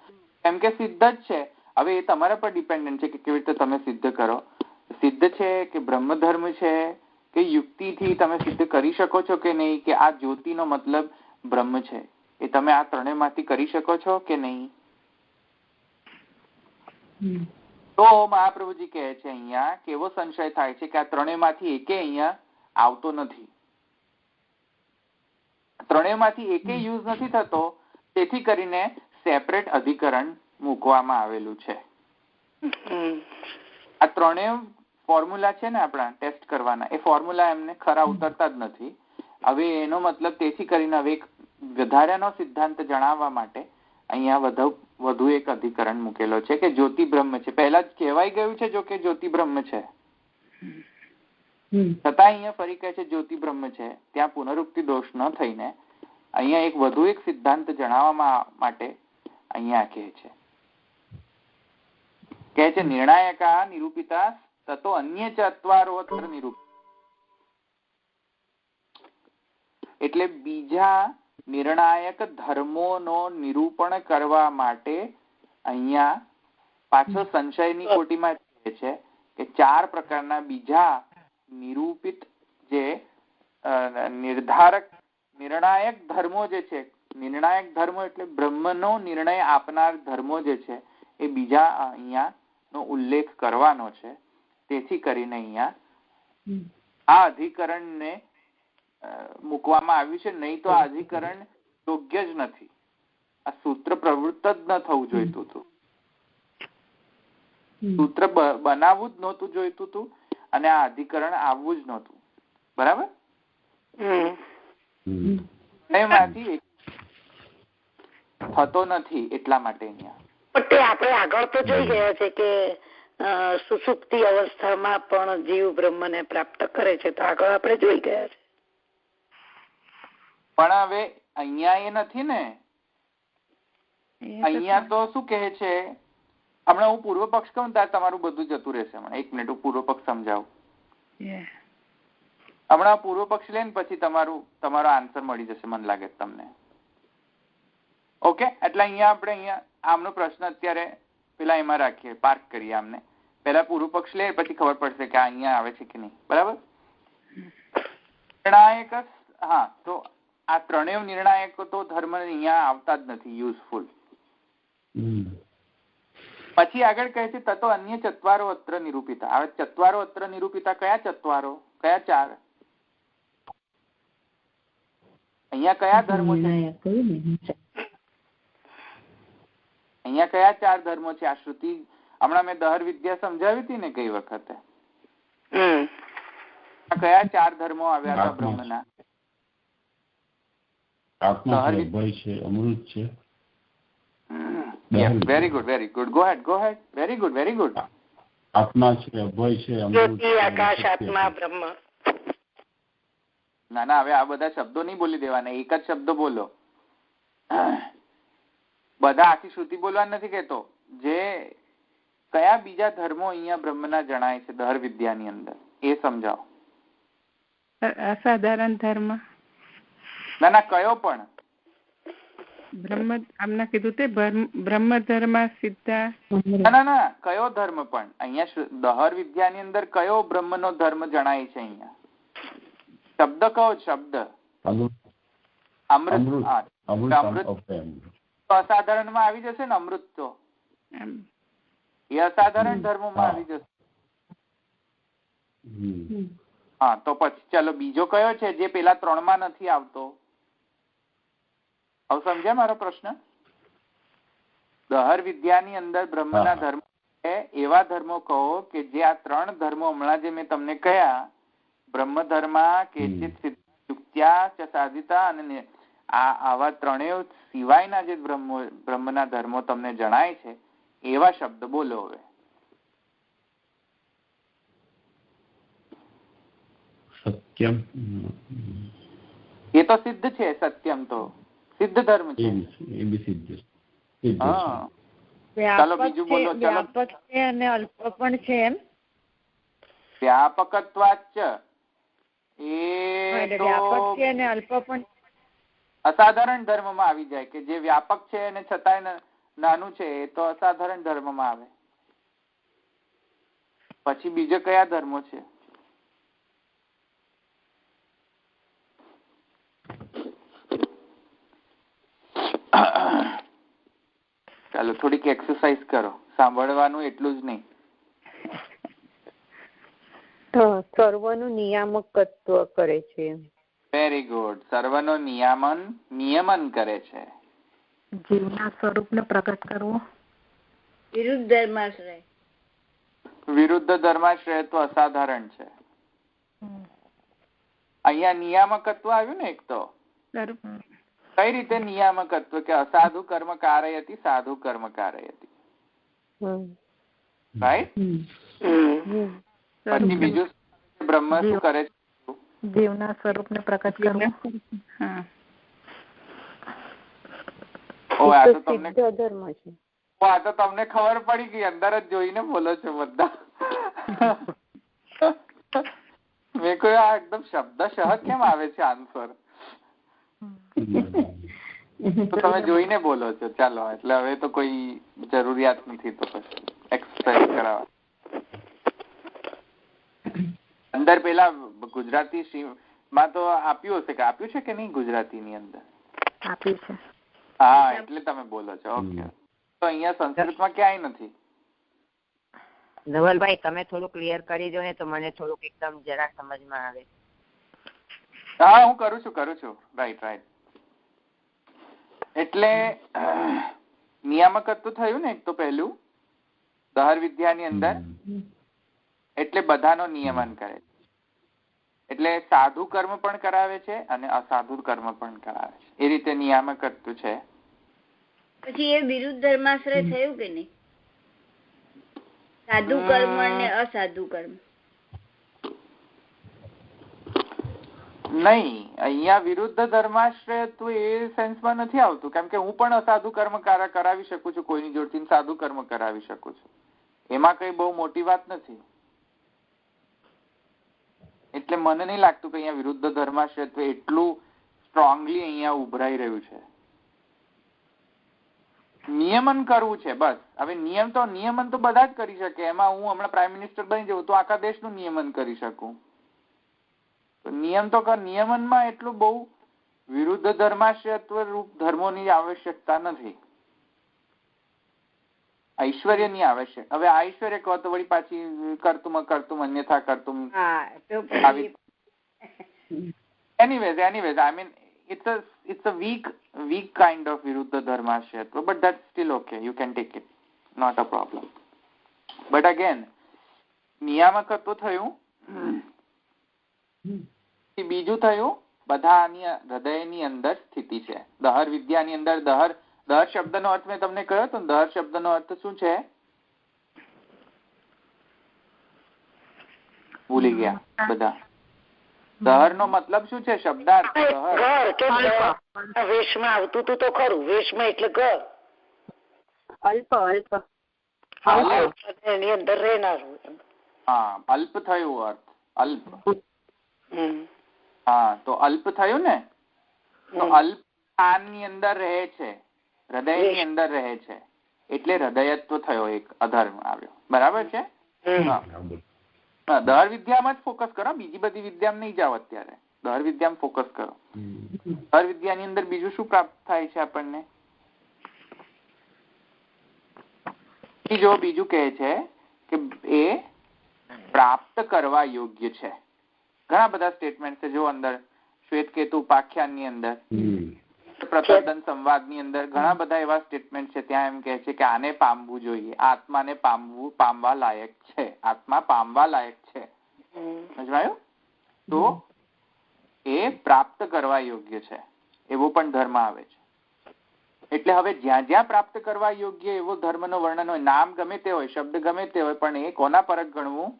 કેમ કે સિદ્ધ જ છે. હવે એ તમારા પર ડિપેન્ડન્ટ છે કે કેવી રીતે તમે સિદ્ધ કરો. સિદ્ધ છે કે બ્રહ્મ ધર્મ છે કે યુક્તિથી તમે સિદ્ધ કરી શકો છો કે નહીં, કે આ જ્યોતિનો મતલબ બ્રહ્મ છે, એ તમે આ 3 માંથી કરી શકો છો કે નહીં? તો મહાપ્રભુજી કહે છે અહીંયા કેવો સંશય થાય છે કે આ 3 માંથી એકે અહીંયા આવતો નથી. 3 માંથી એકે યુઝ નથી થતો, તેથી કરીને સેપરેટ અધિકરણ મૂકવામાં આવેલું છે. આ 3 ફોર્મ્યુલા છે ને આપણા ટેસ્ટ કરવાના, એ ફોર્મ્યુલા એમને ખરા ઉતરતા જ નથી. હવે એનો મતલબ તેથી કરીને હવે એક વધારાનો સિદ્ધાંત જણાવવા માટે અહીંયા વધુ એક અધિકરણ મૂકેલો છે કે જ્યોતિ બ્રહ્મ છે. પહેલા જ કહેવાય ગયું છે જો કે જ્યોતિ બ્રહ્મ છે, છતાં અહીંયા ફરી કહે છે જ્યોતિ બ્રહ્મ છે. ત્યાં પુનરુક્તિ દોષ ન થઈને અહીંયા વધુ એક સિદ્ધાંત જણાવવા માટે અહીંયા કહે છે નિર્ણાયકા નિરૂપિતા તતો અન્ય ચત્વારોત્ર નિરૂપ. એટલે બીજા નિર્ણાયક ધર્મોનો નિરૂપણ કરવા માટે અહીંયા પાછો સંશયની કોટીમાં કહે છે કે 4 પ્રકારના બીજા નિરૂપિત જે નિર્ણાયક ધર્મો જે છે, નિર્ણાયક ધર્મો એટલે બ્રહ્મનો નિર્ણય આપનાર ધર્મો જે છે, એ બીજા અહીંયા નો ઉલ્લેખ કરવાનો છે. તેથી કરીને અહીંયા આ અધિકરણને મૂકવામાં આવ્યું છે. નહીં તો આ અધિકરણ યોગ્ય જ નથી. આ સૂત્ર પ્રવૃત્ત જ ન થવું જોઈતું હતું. સૂત્ર બનાવવું જ નહોતું જોઈતું હતું અને આ અધિકરણ આવવું જ નહોતું. બરાબર? એમાંથી થતો નથી એટલા માટે અહીંયા. પણ આપણે આગળ તો જોઈ ગયા છે કે સુષુપ્તિ અવસ્થામાં પણ જીવ બ્રહ્મને પ્રાપ્ત કરે છે. તો આગળ આપણે જોઈ ગયા છે. પણ હવે અહીંયા એ નથી ને. અહીંયા તો શું કહે છે, હમણાં હું પૂર્વ પક્ષ કહું ત્યારે તમારું બધું જતું રહેશે. હમણાં 1 મિનિટ હું પૂર્વ પક્ષ સમજાવું. હમણાં પૂર્વ પક્ષ લઈને પછી તમારો આન્સર મળી જશે, મને લાગે તમને. ઓકે, એટલે અહીંયા આમનો પ્રશ્ન અત્યારે પેલા એમાં રાખીએ, પાર્ક કરીએ. આમને પેલા પૂર્વ પક્ષ લે પછી ખબર પડશે કે અહીંયા આવે છે કે નહીં. બરાબર? નિર્ણાયક. હા, તો આ 3 નિર્ણાયકો તો ધર્મ અહીંયા આવતા જ નથી યુઝફુલ. પછી આગળ કહે છે તતો અન્ય ચત્વારો અત્ર નિરૂપિતા. હવે ચત્વારો અત્ર નિરૂપિતા કયા ચત્વારો? કયા 4? અહીંયા કયા ધર્મો છે? અહીંયા કયા 4 ધર્મો છે? આ શ્રુતિ હમણાં મેં દહર વિદ્યા સમજાવી હતી ને ગઈ વખતે. કયા 4 ધર્મો આવ્યા હતા બ્રહ્મના? ભય છે, અમૃત છે. Very good. Go ahead. Very good. આત્મા છે, અભય છે, અમૃત, આકાશ, આત્મા, બ્રહ્મ. ના, હવે આ બધા શબ્દો નહીં બોલી દેવાના, એક જ શબ્દ બોલો. બધા આખી શ્રુતિ બોલવા નથી કેતો. જે કયા બીજા ધર્મો અહીંયા બ્રહ્મના જણાય છે દહર વિદ્યાની અંદર એ સમજાવો. અસાધારણ ધર્મ. ના, કયો પણ? બ્રહ્મ આમને કીધું તે બ્રહ્મ ધર્મ સિદ્ધા. ના, કયો ધર્મ પણ? અહીંયા દહર વિદ્યાની અંદર કયો બ્રહ્મનો ધર્મ જણાય છે અહીંયા? શબ્દ કયો? શબ્દ અમૃત. અસાધારણમાં આવી જશે ને અમૃત, તો એ અસાધારણ ધર્મોમાં આવી જશે. હા, તો પછી ચાલો બીજો કયો છે જે પેલા 3 માં નથી આવતો? હવે સમજ્યા મારો પ્રશ્ન? દહર વિદ્યાની અંદર બ્રહ્મના ધર્મ છે, એવા ધર્મો કહો કે જે આ 3 ધર્મો હમણાં જે મેં તમને કહ્યા, બ્રહ્મ ધર્મ, કેચિત યુક્ત્યા ચ સાધિતા, અને આવા 3 સિવાયના જે બ્રહ્મના ધર્મો તમને જણાય છે એવા શબ્દ બોલો. હવે સત્યમ, એ તો સિદ્ધ છે. સત્યમ તો સિદ્ધ ધર્મ છે. એ બી સિદ્ધ. હા, ચાલો બીજું બોલો. વ્યાપક છે અને અલ્પ પણ છે એમ. વ્યાપકત્વાચ એટલે વ્યાપક છે અને અલ્પ પણ અસાધારણ ધર્મમાં આવી જાય, કે જે વ્યાપક છે અને છતાંય નાનું છે, એ તો અસાધારણ ધર્મમાં આવે. પછી બીજા કયા ધર્મો છે? ચાલો થોડીક એક્સરસાઇઝ કરો, સાંભળવાનું એટલું જ નહીં. સર્વનું નિયામકત્વ કરે છે. Very good. સર્વનો નિયમન કરે છે. જીવના સ્વરૂપને પ્રગટ કરવો. વિરુદ્ધ ધર્માશ્રય. વિરુદ્ધ ધર્માશ્રય તો અસાધારણ છે. અહીંયા નિયામકત્વ આવ્યું ને એક તો. કઈ રીતે નિયામકત્વ? કે અસાધુ કર્મ કારયતિ, સાધુ કર્મ કારયતિ. રાઈટ? પછી બીજું બ્રહ્મ શું કરે છે? જીવના સ્વરૂપને પ્રગટ કરવું. આ તો તમને ખબર પડી ગઈ, અંદર જ જોઈને બોલો છો બધા. મેં કહ્યું આ એકદમ શબ્દશઃ કેમ આવે છે આન્સર? તો તમે જોઈને બોલો છો. ચાલો, એટલે હવે તો કોઈ જરૂરિયાત નથી તો પછી એક્સરસાઇઝ કરાવવા. અંદર પેલા ગુજરાતી માં તો આપ્યું હશે, કે આપ્યું છે કે નહીં? ગુજરાતી ની અંદર આપ્યું છે. હા, એટલે તમે બોલો છો. ઓકે. તો અહીંયા સંસ્કૃતમાં ક્યાંય નથી. ધવલભાઈ, તમે થોડું ક્લિયર કરી દો ને, તો મને થોડુંક એકદમ જરા સમજમાં આવે. હા, હું કરું છું. રાઈટ. એટલે નિયામકત્વ થયું ને એક તો પહેલું દહર વિદ્યાની અંદર, એટલે બધાનો નિયમન કરે. એટલે સાધુ કર્મ પણ કરાવે છે અને અસાધુ કર્મ પણ કરાવે છે. એ રીતે નિયામકત્વ છે. પછી એ વિરુદ્ધ ધર્માશ્રય થયું કે નહીં? સાધુ કર્મ અને અસાધુ કર્મ નહીં. અહીંયા વિરુદ્ધ ધર્માશ્રય તો એ સેન્સમાં નથી આવતું, કેમ કે હું પણ અસાધુ કર્મ કરાવી શકું છું કોઈની જોડથી, સાધુ કર્મ કરાવી શકું છું. એમાં કઈ બહુ મોટી વાત નથી. એટલે મને નહીં લાગતું કે અહીંયા વિરુદ્ધ ધર્માશ્રય એટલું સ્ટ્રોંગલી અહીંયા ઉભરાઈ રહ્યું છે. નિયમન કરવું છે બસ. હવે નિયમન તો બધા જ કરી શકે. એમાં હું હમણાં પ્રાઇમ મિનિસ્ટર બની જવું તો આખા દેશનું નિયમન કરી શકું. નિયમ તો નિયમનમાં એટલું બહુ વિરુદ્ધ ધર્માશ્રયત્વ રૂપ ધર્મોની આવશ્યકતા નથી. ઐશ્વર્યની આવશ્યક. હવે ઐશ્વર્ય કહો તો વળી પાછી કરતું અન્યથા કરતું. Anyways, I mean it's a weak kind of viruddha dharmashyatva, but that's still okay. You can take it, not a problem. But again, નિયામકત્વ થયું. બીજું થયું બધાની હૃદયની અંદર સ્થિતિ છે. દહર વિદ્યાની અંદર દહર શબ્દનો અર્થ મેં તમને કહ્યો તો. દહર શબ્દનો અર્થ શું છે? ભૂલી ગયા બધા. દહર નો મતલબ શું છે? શબ્દાર્થ. વેશમાં આવતું હતું તો ખરું. વેશમાં એટલે ઘર. અલ્પ એની અંદર રહેનારું. હા, અલ્પ થયું અર્થ. અલ્પ. હા, તો અલ્પ થયું ને. તો અલ્પ સ્થાનની અંદર રહે છે, હૃદયની અંદર રહે છે, એટલે હૃદયત્વ થયો. એક અધર્મ આવ્યો. બરાબર છે? દહર વિદ્યામાં જ ફોકસ કરો, બીજી બધી વિદ્યામાં નહીં જાઓ અત્યારે. દહર વિદ્યામાં ફોકસ કરો. દહર વિદ્યાની અંદર બીજું શું પ્રાપ્ત થાય છે આપણને? બીજું કહે છે કે એ પ્રાપ્ત કરવા યોગ્ય છે. ઘણા બધા સ્ટેટમેન્ટ છે જો અંદર શ્વેતકેતુ ઉપાખ્યાનની અંદર, પ્રતર્દન સંવાદની અંદર ઘણા બધા એવા સ્ટેટમેન્ટ છે. ત્યાં એમ કહે છે કે આને પામવું જોઈએ, આત્માને પામવા લાયક છે, આત્મા પામવા લાયક છે. સમજાયું? તો એ પ્રાપ્ત કરવા યોગ્ય છે એવો પણ ધર્મ આવે છે. એટલે હવે જ્યાં જ્યાં પ્રાપ્ત કરવા યોગ્ય એવો ધર્મનો વર્ણન હોય, નામ ગમે તે હોય, શબ્દ ગમે તે હોય, પણ એ કોના પરક ગણવું?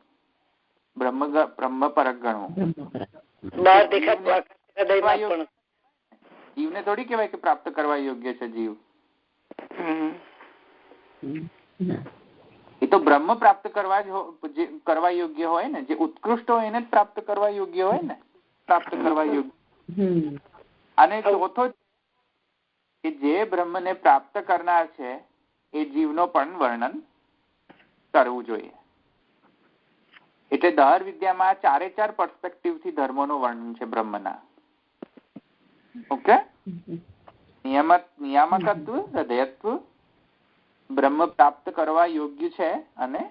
બ્રહ્મ પરક ગણવું. જીવને થોડી કહેવાય કે પ્રાપ્ત કરવા યોગ્ય છે જીવ. એ તો બ્રહ્મ પ્રાપ્ત કરવા યોગ્ય હોય ને, જે ઉત્કૃષ્ટ હોય એને જ પ્રાપ્ત કરવા યોગ્ય હોય ને, પ્રાપ્ત કરવા યોગ્ય. અને ચોથો કે જે બ્રહ્મને પ્રાપ્ત કરનાર છે એ જીવનો પણ વર્ણન કરવું જોઈએ. એટલે દહર વિદ્યામાં ચારે ચાર પર્સ્પેક્ટિવ થી ધર્મોનું વર્ણન છે બ્રહ્મના. ઓકે, નિયામકત્વ, હૃદયત્વ, બ્રહ્મ પ્રાપ્ત કરવા યોગ્ય છે અને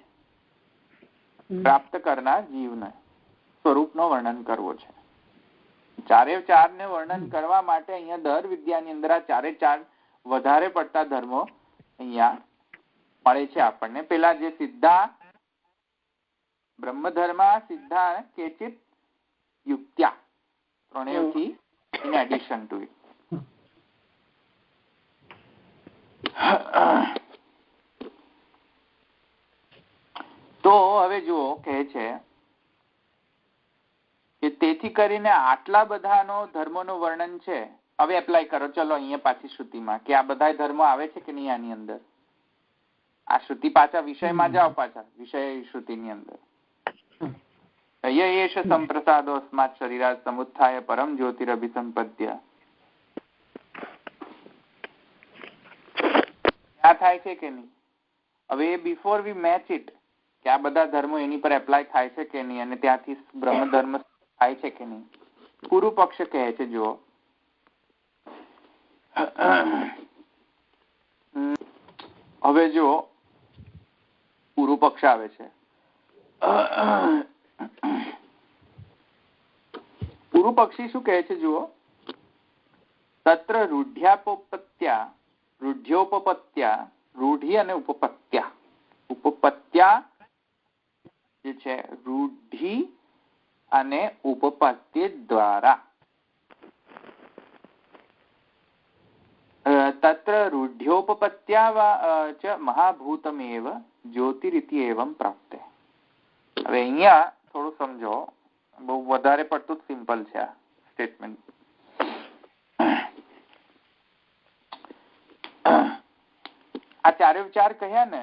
પ્રાપ્ત કરનાર જીવને સ્વરૂપનો વર્ણન કરવો છે. ચારે ચાર ને વર્ણન કરવા માટે અહીંયા દહર વિદ્યાની અંદર આ ચારે ચાર વધારે પડતા ધર્મો અહીંયા મળે છે આપણને. પેલા જે સિદ્ધા બ્રહ્મ ધર્મ, Siddha કેચિત યુક્ત્યા, ત્રણેયથી in addition to it. તો હવે જુઓ કહે છે કે તેથી કરીને આટલા બધાનો ધર્મોનું વર્ણન છે. હવે એપ્લાય કરો ચલો અહીંયા પાછી શ્રુતિમાં કે આ બધા ધર્મો આવે છે કે નહીં આની અંદર. આ શ્રુતિ પાછા વિષયમાં જાઓ, પાછા વિષય શ્રુતિની અંદર યયેષ સંપ્રસાદો અસ્માત શરીરાત સમુત્થાય પરમ જ્યોતિરભિસંપદ્ય. આ થાય છે કે નહીં? હવે બિફોર વી મેચ ઇટ કે આ બધા ધર્મો એની પર એપ્લાય થાય છે કે નહીં અને ત્યાંથી બ્રહ્મ ધર્મ થાય છે કે નહીં, પૂર્વ પક્ષ કહે છે જુઓ હવે જો પૂર્વ પક્ષ આવે છે. પૂર્વ પક્ષી શું કહે છે જુઓ, તત્ર રૂઢ્યોપપત્યા, રૂઢિ અને ઉપપત્યા. ઉપપત્યા જે છે રૂઢિ અને ઉપપત્તિ દ્વારા. તત્ર રૂઢ્યોપપત્યા ચ મહાભૂતમેવ જ્યોતિરિતિ એવં પ્રાપ્તે. હવે અહીંયા થોડું સમજો, બહુ વધારે પડતું જ સિમ્પલ છે આ સ્ટેટમેન્ટ. આ ચારે ચાર કહ્યા ને,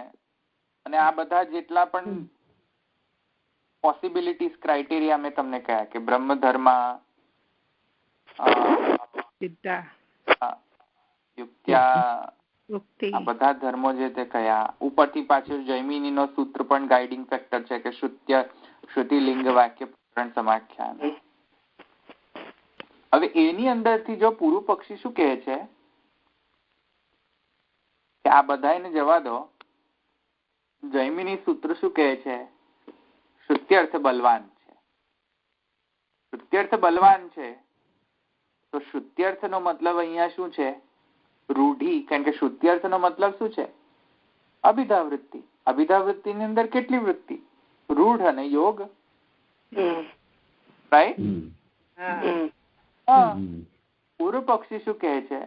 અને આ બધા જેટલા પણ પોસિબિલિટીઝ, ક્રાઇટેરિયા મેં તમને કહ્યા કે બ્રહ્મ ધર્મ, યુક્ત્યા, આ બધા ધર્મો જે તે કયા. ઉપરથી પાછળ જૈમિની નો સૂત્ર પણ ગાઈડિંગ ફેક્ટર છે કે શ્રુતિ લિંગ વાક્ય પૂરણ સમાખ્યાન. હવે એની અંદરથી જો પૂર્વ પક્ષી શું કહે છે કે આ બધાને જવા દો, જૈમિની સૂત્ર શું કહે છે? શ્રુત્યર્થ બલવાન છે. શ્રુત્યર્થ બલવાન છે તો શ્રુત્યર્થ નો મતલબ અહીંયા શું છે? રૂઢિ. કારણ કે શ્રુત્યર્થ નો મતલબ શું છે? અભિધાવૃત્તિ. અભિધાવૃત્તિની અંદર કેટલી વૃત્તિ? રૂઢ અને યોગ. રાઈટ? પૂર્વ પક્ષી શું કહે છે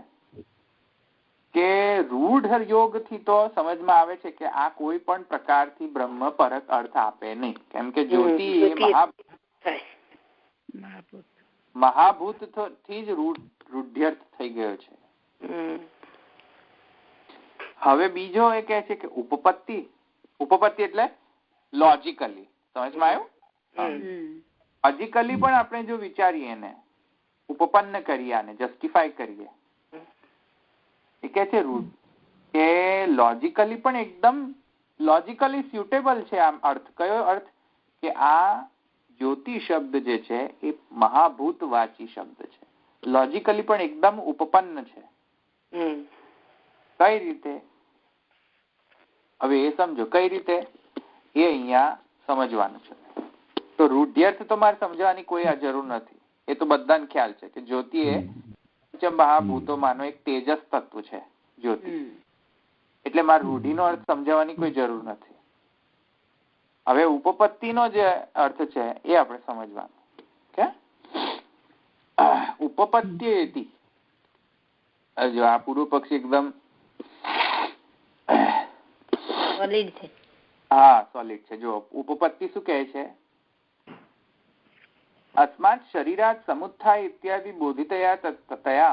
કે રૂઢ યોગ થી તો સમજમાં આવે છે કે આ કોઈ પણ પ્રકારથી બ્રહ્મ પરક અર્થ આપે નહીં. કેમ કે જ્યોતિ એ મહાભૂત થી જ રૂઢ્યર્થ થઈ ગયો છે. હવે બીજો એ કહે છે કે ઉપપત્તિ. ઉપપત્તિ એટલે લોજિકલી. સમજમાં આવ્યું? લોજિકલી પણ આપણે જો વિચારીએ એને, ઉપપન્ન કરીએ, આને જસ્ટિફાય કરીએ, એ કે છે રૂઢ કે લોજિકલી પણ એકદમ લોજિકલી સ્યુટેબલ છે. આમ અર્થ કયો અર્થ? કે આ જ્યોતિ શબ્દ જે છે એ મહાભૂતવાચી શબ્દ છે, લોજિકલી પણ એકદમ ઉપપન્ન છે. કઈ રીતે? હવે એ સમજો કઈ રીતે, એ અહીંયા સમજવાનું છે. તો રૂઢ્યર્થ તો મારે સમજવાની કોઈ જરૂર નથી, એ તો બધાને ખ્યાલ છે કે જ્યોતિ એ પંચમહાભૂતોમાંનો એક તેજસ તત્વ છે જ્યોતિ, એટલે મારે રૂઢિનો અર્થ સમજાવવાની કોઈ જરૂર નથી. હવે ઉપપત્તિનો જે અર્થ છે એ આપણે સમજવાનું કે ઉપપત્તિ જો આ પૂર્વ પક્ષી એકદમ સોલિડ છે. હા સોલિડ છે. જો ઉપપત્તિ શું કહે છે? अस्मात् शरीरात् समुत्थाय इत्यादि बोधितया तया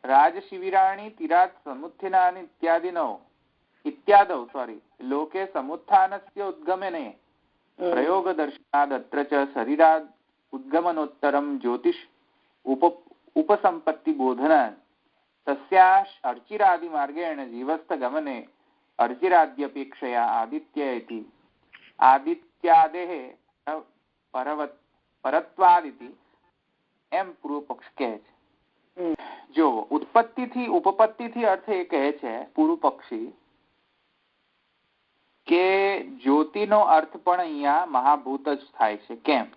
राजशिविराणि तीरात् समुत्थिनानि इत्यादौ लोके समुत्थानस्य उद्गमने प्रयोगदर्शनादत्र च शरीरात् उद्गमनोत्तरं ज्योतिष उपसम्पत्ति बोधनात् तस्याः अर्चिरादिमार्गेण जीवस्थगमने अर्चिराद्यपेक्षया आदित्य इति आदित्यादेः પરત્વાદિતિ એમ પૂર્વ પક્ષ કહે છે. જો ઉત્પત્તિથી ઉપપત્તિથી અર્થ એ કહે છે પૂર્વ પક્ષી કે જ્યોતિનો અર્થ પણ અહીંયા મહાભૂત જ થાય છે. કેમ?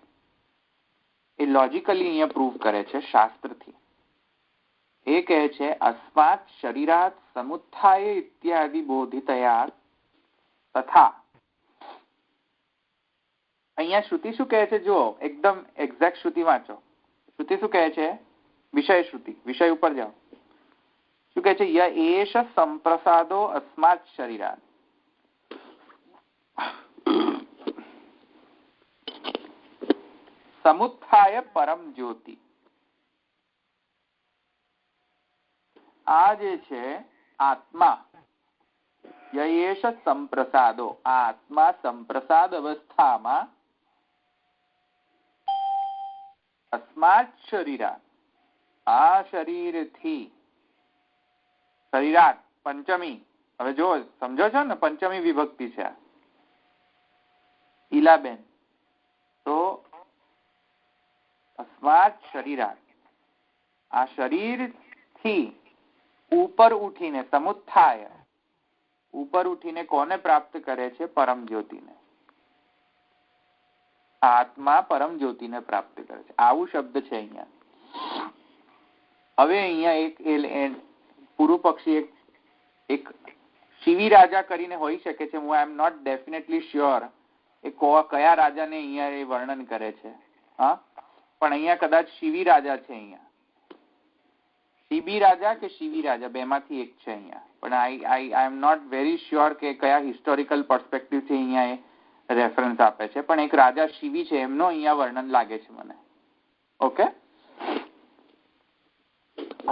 એ લોજિકલી અહીંયા પ્રૂવ કરે છે શાસ્ત્રથી. એ કહે છે અસ્માત શરીરાત સમુત્થાય ઇત્યાદિ બોધિતયા તથા. અહીંયા શ્રુતિ શું કહે છે? જો એકદમ એક્ઝેક્ટ શ્રુતિ વાંચો. શ્રુતિ શું કહે છે? વિષય શ્રુતિ, વિષય ઉપર જાઓ. શું કહે છે? ય એષ સંપ્રસાદો અસ્માત શરીરાત. સમુત્થાય પરમ જ્યોતિ. આ જે છે આત્મા, ય એષ સંપ્રસાદો, આ આત્મા સંપ્રસાદ અવસ્થામાં અસ્માત શરીરાત, આ શરીરથી, શરીરાત પંચમી. હવે જો સમજો છો ને, પંચમી વિભક્તિ છે ઈલાબેન. તો અસ્માત શરીરાત, આ શરીરથી ઉપર ઉઠીને, સમુત્થાય ઉપર ઉઠીને કોને પ્રાપ્ત કરે છે? પરમ જ્યોતિને. આત્મા પરમ જ્યોતિને પ્રાપ્ત કરે છે. આવું શબ્દ છે અહીંયા. હવે અહીંયા એક પૂર્વ પક્ષી એક શિવી રાજા કરીને હોઈ શકે છે. હું આઈ એમ નોટ ડેફિનેટલી શ્યોર એ કયા રાજાને અહીંયા એ વર્ણન કરે છે. હા, પણ અહીંયા કદાચ શિવી રાજા છે. અહીંયા શિબી રાજા કે શિવી રાજા બેમાંથી એક છે અહીંયા. પણ આઈ એમ નોટ વેરી શ્યોર કે કયા હિસ્ટોરિકલ પર્સપેક્ટિવ થી અહીંયા એ રેફરન્સ આપે છે. પણ એક રાજા શિવી છે એમનો અહીંયા વર્ણન લાગે છે મને. ઓકે,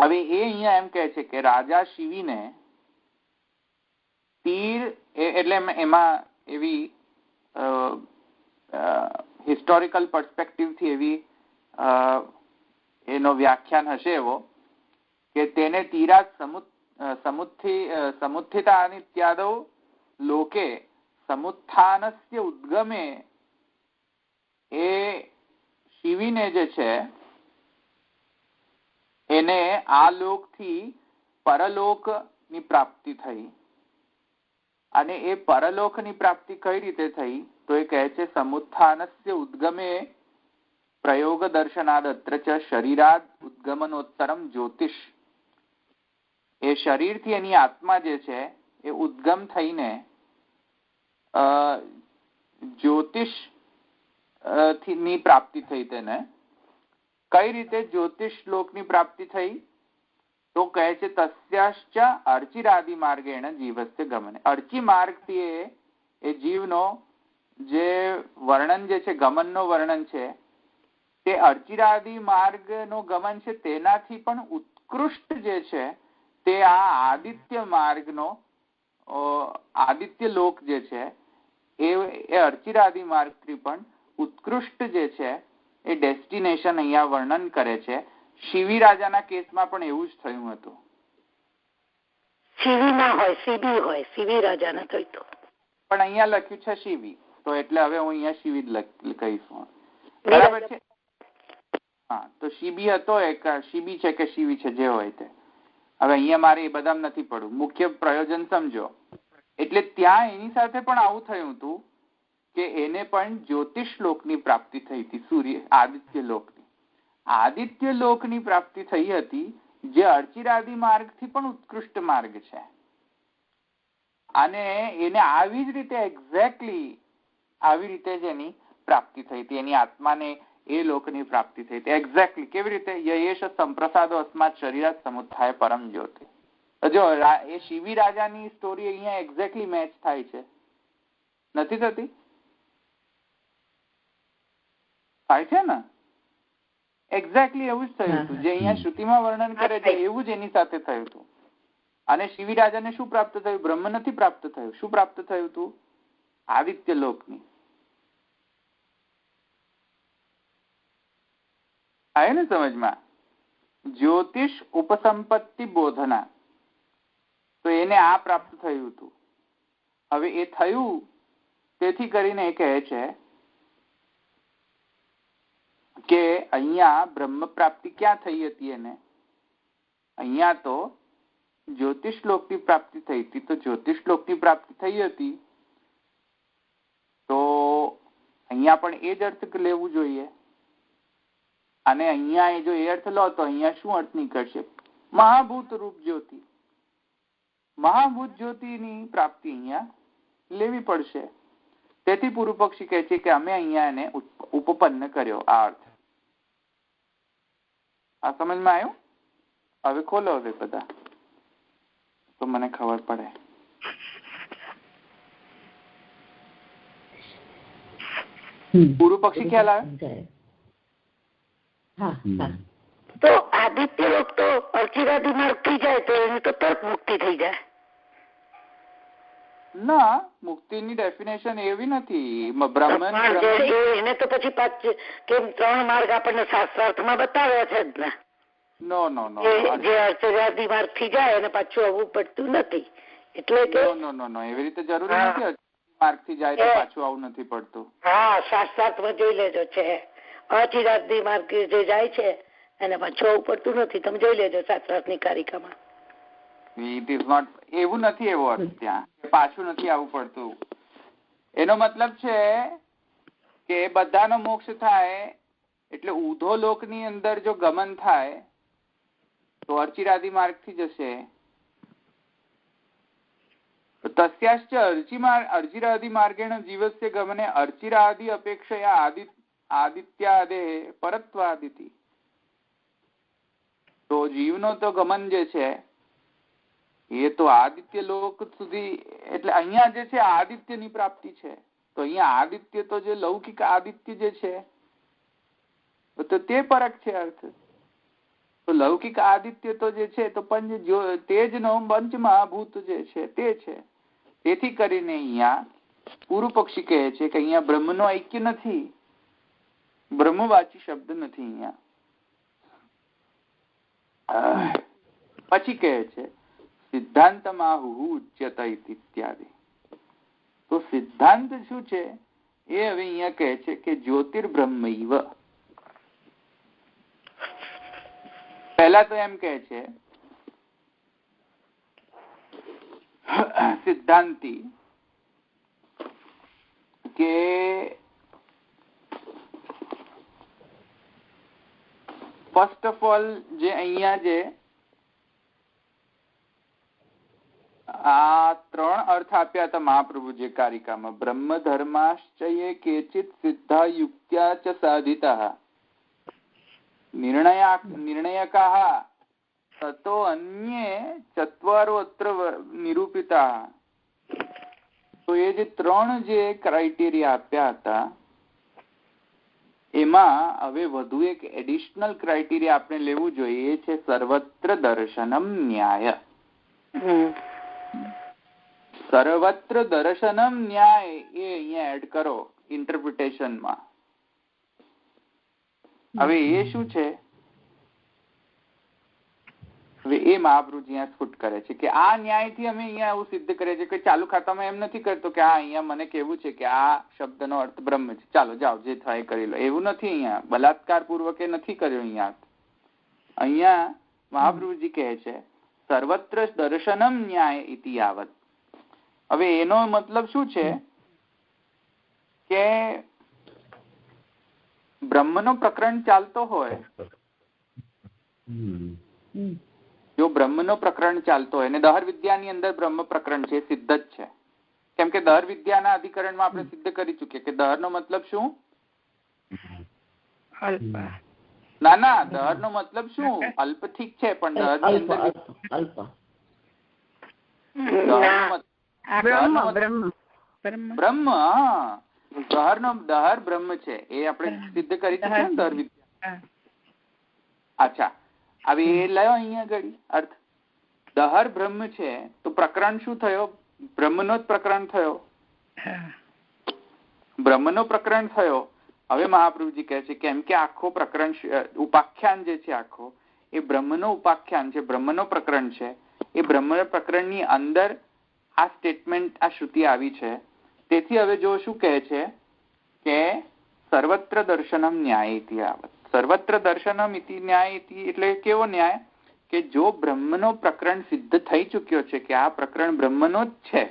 હવે એ અહીંયા એમ કહે છે કે રાજા શિવીને તીર, એટલે એમાં એવી હિસ્ટોરિકલ પર્સપેક્ટિવ થી એવી એનો વ્યાખ્યાન હશે એવો કે તેને તીરાત સમુત્થિતા ઇત્યાદૌ લોકે સમુત્થાનસ્ય ઉદ્ગમે, એ શિવીને જે છે એને આ લોકથી પરલોકની પ્રાપ્તિ થઈ. અને એ પરલોકની પ્રાપ્તિ કઈ રીતે થઈ? તો એ કહે છે સમુત્થાનસ્ય ઉદ્ગમે પ્રયોગ દર્શનાદ અત્ર ચ શરીરાદ ઉદ્ગમનોત્તરમ જ્યોતિષ. એ શરીરથી એની આત્મા જે છે એ ઉદ્ગમ થઈને જ્યોતિષ ની પ્રાપ્તિ થઈ. તેને કઈ રીતે જ્યોતિષ લોકની પ્રાપ્તિ થઈ? તો કહે છે તસ્યાશ્ચ અર્ચિરાદિ માર્ગેણ જીવસ્ય ગમને. અર્ચિ માર્ગથી એ જીવનો જે વર્ણન જે છે, ગમનનો વર્ણન છે, તે અર્ચિરાદિ માર્ગનો ગમન છે તેનાથી પણ ઉત્કૃષ્ટ જે છે તે આ આદિત્ય માર્ગનો, આદિત્ય લોક જે છે એ અર્ચિરાદિ માર્ગથી પણ ઉત્કૃષ્ટ જે છે એ ડેસ્ટિનેશન અહીંયા વર્ણન કરે છે. શિવી રાજાના કેસમાં પણ એવું જ થયું હતું. શિવી ના હોય, શિવી હોય, શિવી રાજા ના થયું. પણ અહીંયા લખ્યું છે શિવી. તો એટલે હવે હું અહીંયા શિવી જ કહીશું. બરાબર છે. હા, તો શિબી હતો, એક શિબી છે કે શિવી છે, જે હોય તે. હવે અહીંયા મારે એ બધા નથી પડવું, મુખ્ય પ્રયોજન સમજો. એટલે ત્યાં એની સાથે પણ આવું થયું હતું કે એને પણ જ્યોતિષ લોકની પ્રાપ્તિ થઈ હતી, સૂર્ય આદિત્ય લોકની. આદિત્ય લોકની પ્રાપ્તિ થઈ હતી, જે અર્ચિરાદિ માર્ગથી પણ ઉત્કૃષ્ટ માર્ગ છે. અને એને આવી જ રીતે એક્ઝેક્ટલી આવી રીતે જ એની પ્રાપ્તિ થઈ હતી, એની આત્માને એ લોકની પ્રાપ્તિ થઈ હતી. એક્ઝેક્ટલી કેવી રીતે? યયેશ સંપ્રસાદો અસ્માત શરીરાત સમુત્થાય પરમ જ્યોતિ. જો એ શિવી રાજાની સ્ટોરી અહીંયા એક્ઝેક્ટલી મેચ થાય છે, નથી થતી? થાય છે ને? એક્ઝેક્ટલી એવું જ થયું હતું, જે અહીંયા શ્રુતિમાં વર્ણન કરે છે એવું જ એની સાથે થયું હતું. અને શિવી રાજાને શું પ્રાપ્ત થયું? બ્રહ્મ નથી પ્રાપ્ત થયું. શું પ્રાપ્ત થયું હતું? આદિત્ય લોકની. આવે ને સમજમાં? જ્યોતિષ ઉપસંપત્તિ બોધના, તો એને આ પ્રાપ્ત થયું હતું. હવે એ થયું, તેથી કરીને એ કહે છે કે અહીંયા બ્રહ્મ પ્રાપ્તિ ક્યાં થઈ હતી એને? અહીંયા તો જ્યોતિષ લોકની પ્રાપ્તિ થઈ હતી. તો જ્યોતિષ લોકની પ્રાપ્તિ થઈ હતી તો અહીંયા પણ એ જ અર્થ લેવું જોઈએ. અને અહીંયા જો એ અર્થ લો તો અહીંયા શું અર્થ નીકળશે? મહાભૂત રૂપ જ્યોતિ. મહાભૂત જ્યોતિની પ્રાપ્તિ અહીંયા લેવી પડશે. તેથી પૂર્વ પક્ષી કહે છે કે અમે અહીંયા એને ઉપપન્ન કર્યો. આ અર્થ આ સમજમાં આવ્યું? હવે ખોલો હવે બધા, તો મને ખબર પડે. પૂર્વ પક્ષી ખ્યાલ આવે? તો આદિત્ય લોક તો અર્ચિરાદિ માર્ગ થઈ જાય તો એની તો તરત મુક્તિ થઈ જાય. ના, મુક્તિની ડેફિનેશન એવી નથી. એને તો પછી કેમ 3 માર્ગ આપણને શાસ્ત્રાર્થમાં બતાવ્યા છે જ ને. નો નો નો, જે અર્ચિરાદિ માર્ગ થી જાય એને પાછું આવવું પડતું નથી. એટલે કે નો એવી રીતે જરૂરી નથી. માર્ગ થી જાય તો પાછું આવું નથી પડતું. હા, શાસ્ત્રાર્થમાં જોઈ લેજો છે. અર્ચિરાદિ માર્ગ જે જાય છે એને પાછું આવવું પડતું નથી. તમે જોઈ લેજો શાસ્ત્રાર્થની કારિકામાં. ઇટ ઇઝ નોટ, એવું નથી. એવો અર્થ ત્યાં પાછું નથી આવવું પડતું. એનો મતલબ છે કે બધાનો મોક્ષ થાય એટલે ઊધો લોકની અંદર જો ગમન થાય તો અર્ચિરાદિ માર્ગ થી જશે. તસ્યાશ્ચ અર્ચિરાદિ માર્ગેણ જીવસ્ય ગમને અર્ચિરાદિ અપેક્ષયા આદિત્યાદે પરત્વાદિતિ. તો જીવનો તો ગમન જે છે એ તો આદિત્ય લોક સુધી, એટલે અહીંયા જે છે આદિત્યની પ્રાપ્તિ છે. તો અહીંયા આદિત્ય તો જે લૌકિક આદિત્ય જે છે તો તે પરક છે અર્થ. તો લૌકિક આદિત્ય તો જે છે તો તેજનો પંચમહાભૂત જે છે તે છે. તેથી કરીને અહીંયા પૂર્વ પક્ષી કહે છે કે અહીંયા બ્રહ્મનો ઐક્ય નથી, બ્રહ્મવાચી શબ્દ નથી અહીંયા. પછી કહે છે સિદ્ધાંતમાહુ ઉચ્યત ઇત્યાદિ. તો સિદ્ધાંત શું છે એ હવે અહીંયા કહે છે કે જ્યોતિર્બ્રહ્મૈવ. પહેલા તો એમ કહે છે સિદ્ધાંતી કે ફર્સ્ટ ઓફ ઓલ જે અહીંયા જે આ 3 અર્થ આપ્યા હતા મહાપ્રભુજી કારિકામાં. બ્રહ્મ ધર્માશ્ચયે કેચિત સિદ્ધા યુક્ત્યા ચ સાધિતા નિર્ણયકાઃ તતો અન્યે ચત્વારો અત્ર નિરૂપિતા. તો એ જે 3 જે ક્રાઇટેરિયા આપ્યા હતા એમાં હવે વધુ એક એડિશનલ ક્રાઇટેરિયા આપણે લેવું જોઈએ. એ છે સર્વત્ર દર્શનમ ન્યાય. સર્વત્ર દર્શનમ ન્યાય એ અહીંયા એડ કરો ઇન્ટરપ્રિટેશનમાં. હવે એ શું છે? હવે એ મહાપ્રભુજી અહીંયા સ્ફુટ કરે છે કે આ ન્યાયથી અમે અહીંયા એવું સિદ્ધ કરીએ છીએ કે ચાલુ ખાતામાં એમ નથી કરતો કે અહીંયા મને કેવું છે કે આ શબ્દનો અર્થ બ્રહ્મ છે, ચાલો જાઓ જે થાય કરી લો, એવું નથી. અહીંયા બલાત્કાર પૂર્વક એ નથી કર્યો. અહીંયા મહાપ્રભુજી કહે છે સર્વત્ર દર્શનમ ન્યાય ઇતિ યાવત. હવે એનો મતલબ શું છે કે બ્રહ્મનો પ્રકરણ ચાલતો હોય, જો બ્રહ્મનો પ્રકરણ ચાલતો હોય, અને દહર વિદ્યાની અંદર બ્રહ્મ પ્રકરણ છે, સિદ્ધ જ છે. કેમ કે દહર વિદ્યાના અધિકરણમાં આપણે સિદ્ધ કરી ચુકીએ કે દહરનો મતલબ શું? ના, દહરનો મતલબ શું? અલ્પ ઠીક છે, પણ દહરની અંદર બ્રહ્મ, દહર બ્રહ્મ છે, એ આપણે સિદ્ધ કરી ચુક્યા ને દહર વિદ્યા. અચ્છા, હવે એ લયો અહીંયા આગળ અર્થ. દહર બ્રહ્મ છે તો પ્રકરણ શું થયો? બ્રહ્મનો જ પ્રકરણ થયો. બ્રહ્મનો પ્રકરણ થયો. હવે મહાપ્રભુજી કહે છે કેમ કે આખો પ્રકરણ ઉપાખ્યાન જે છે આખો એ બ્રહ્મનો ઉપાખ્યાન છે, બ્રહ્મનો પ્રકરણ છે. એ બ્રહ્મ પ્રકરણની અંદર આ સ્ટેટમેન્ટ, આ શ્રુતિ આવી છે. તેથી હવે જો શું કહે છે કે સર્વત્ર દર્શનમ ન્યાય ઇતિ આવત. સર્વત્ર દર્શનમ ઇતિ ન્યાય ઇતિ એટલે કેવો ન્યાય કે જો બ્રહ્મનો પ્રકરણ સિદ્ધ થઈ ચુક્યો છે કે આ પ્રકરણ બ્રહ્મનો જ છે.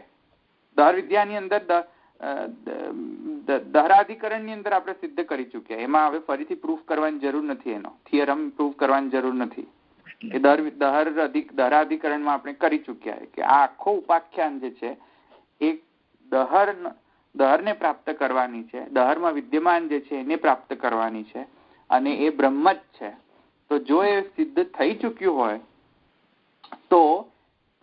દહર વિદ્યાની અંદર દહરાધિકરણની અંદર આપણે સિદ્ધ કરી ચુક્યા, એમાં હવે ફરીથી પ્રૂફ કરવાની જરૂર નથી, એનો થિયરમ પ્રૂફ કરવાની જરૂર નથી. એ દહરાધિકરણમાં આપણે કરી ચુક્યા કે આ આખો ઉપાખ્યાન જે છે એ દહરને પ્રાપ્ત કરવાની છે, દહરમાં વિદ્યમાન જે છે એને પ્રાપ્ત કરવાની છે, અને એ બ્રહ્મ જ છે. તો જો એ સિદ્ધ થઈ ચુક્યું હોય તો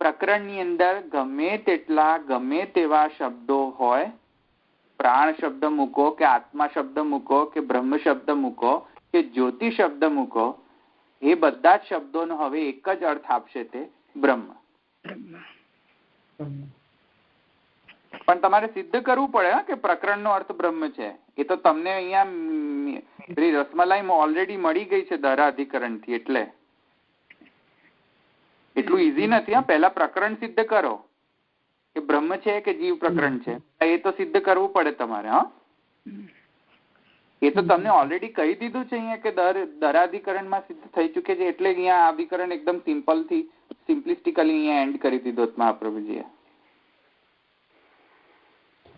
પ્રકરણની અંદર ગમે તેવા શબ્દો હોય, પ્રાણ શબ્દ મૂકો કે આત્મા શબ્દ મૂકો કે બ્રહ્મ શબ્દ મૂકો કે જ્યોતિ શબ્દ મૂકો, એ બધા જ શબ્દોનો હવે એક જ અર્થ આપશે, તે બ્રહ્મ. પણ તમારે સિદ્ધ કરવું પડે કે પ્રકરણનો અર્થ બ્રહ્મ છે. એ તો તમને અહીંયા રસમલાઈ ઓલરેડી મળી ગઈ છે દહરાધિકરણથી, એટલે એટલું ઈઝી નથી. પહેલા પ્રકરણ સિદ્ધ કરો કે બ્રહ્મ છે કે જીવ પ્રકરણ છે, એ તો સિદ્ધ કરવું પડે તમારે. એ તો તમને ઓલરેડી કહી દીધું છે અહીંયા કે દહરાધિકરણમાં સિદ્ધ થઈ ચુકે છે, એટલે અહીંયા અધિકરણ એકદમ સિમ્પલિસ્ટિકલી અહીંયા એન્ડ કરી દીધો મહાપ્રભુજીએ.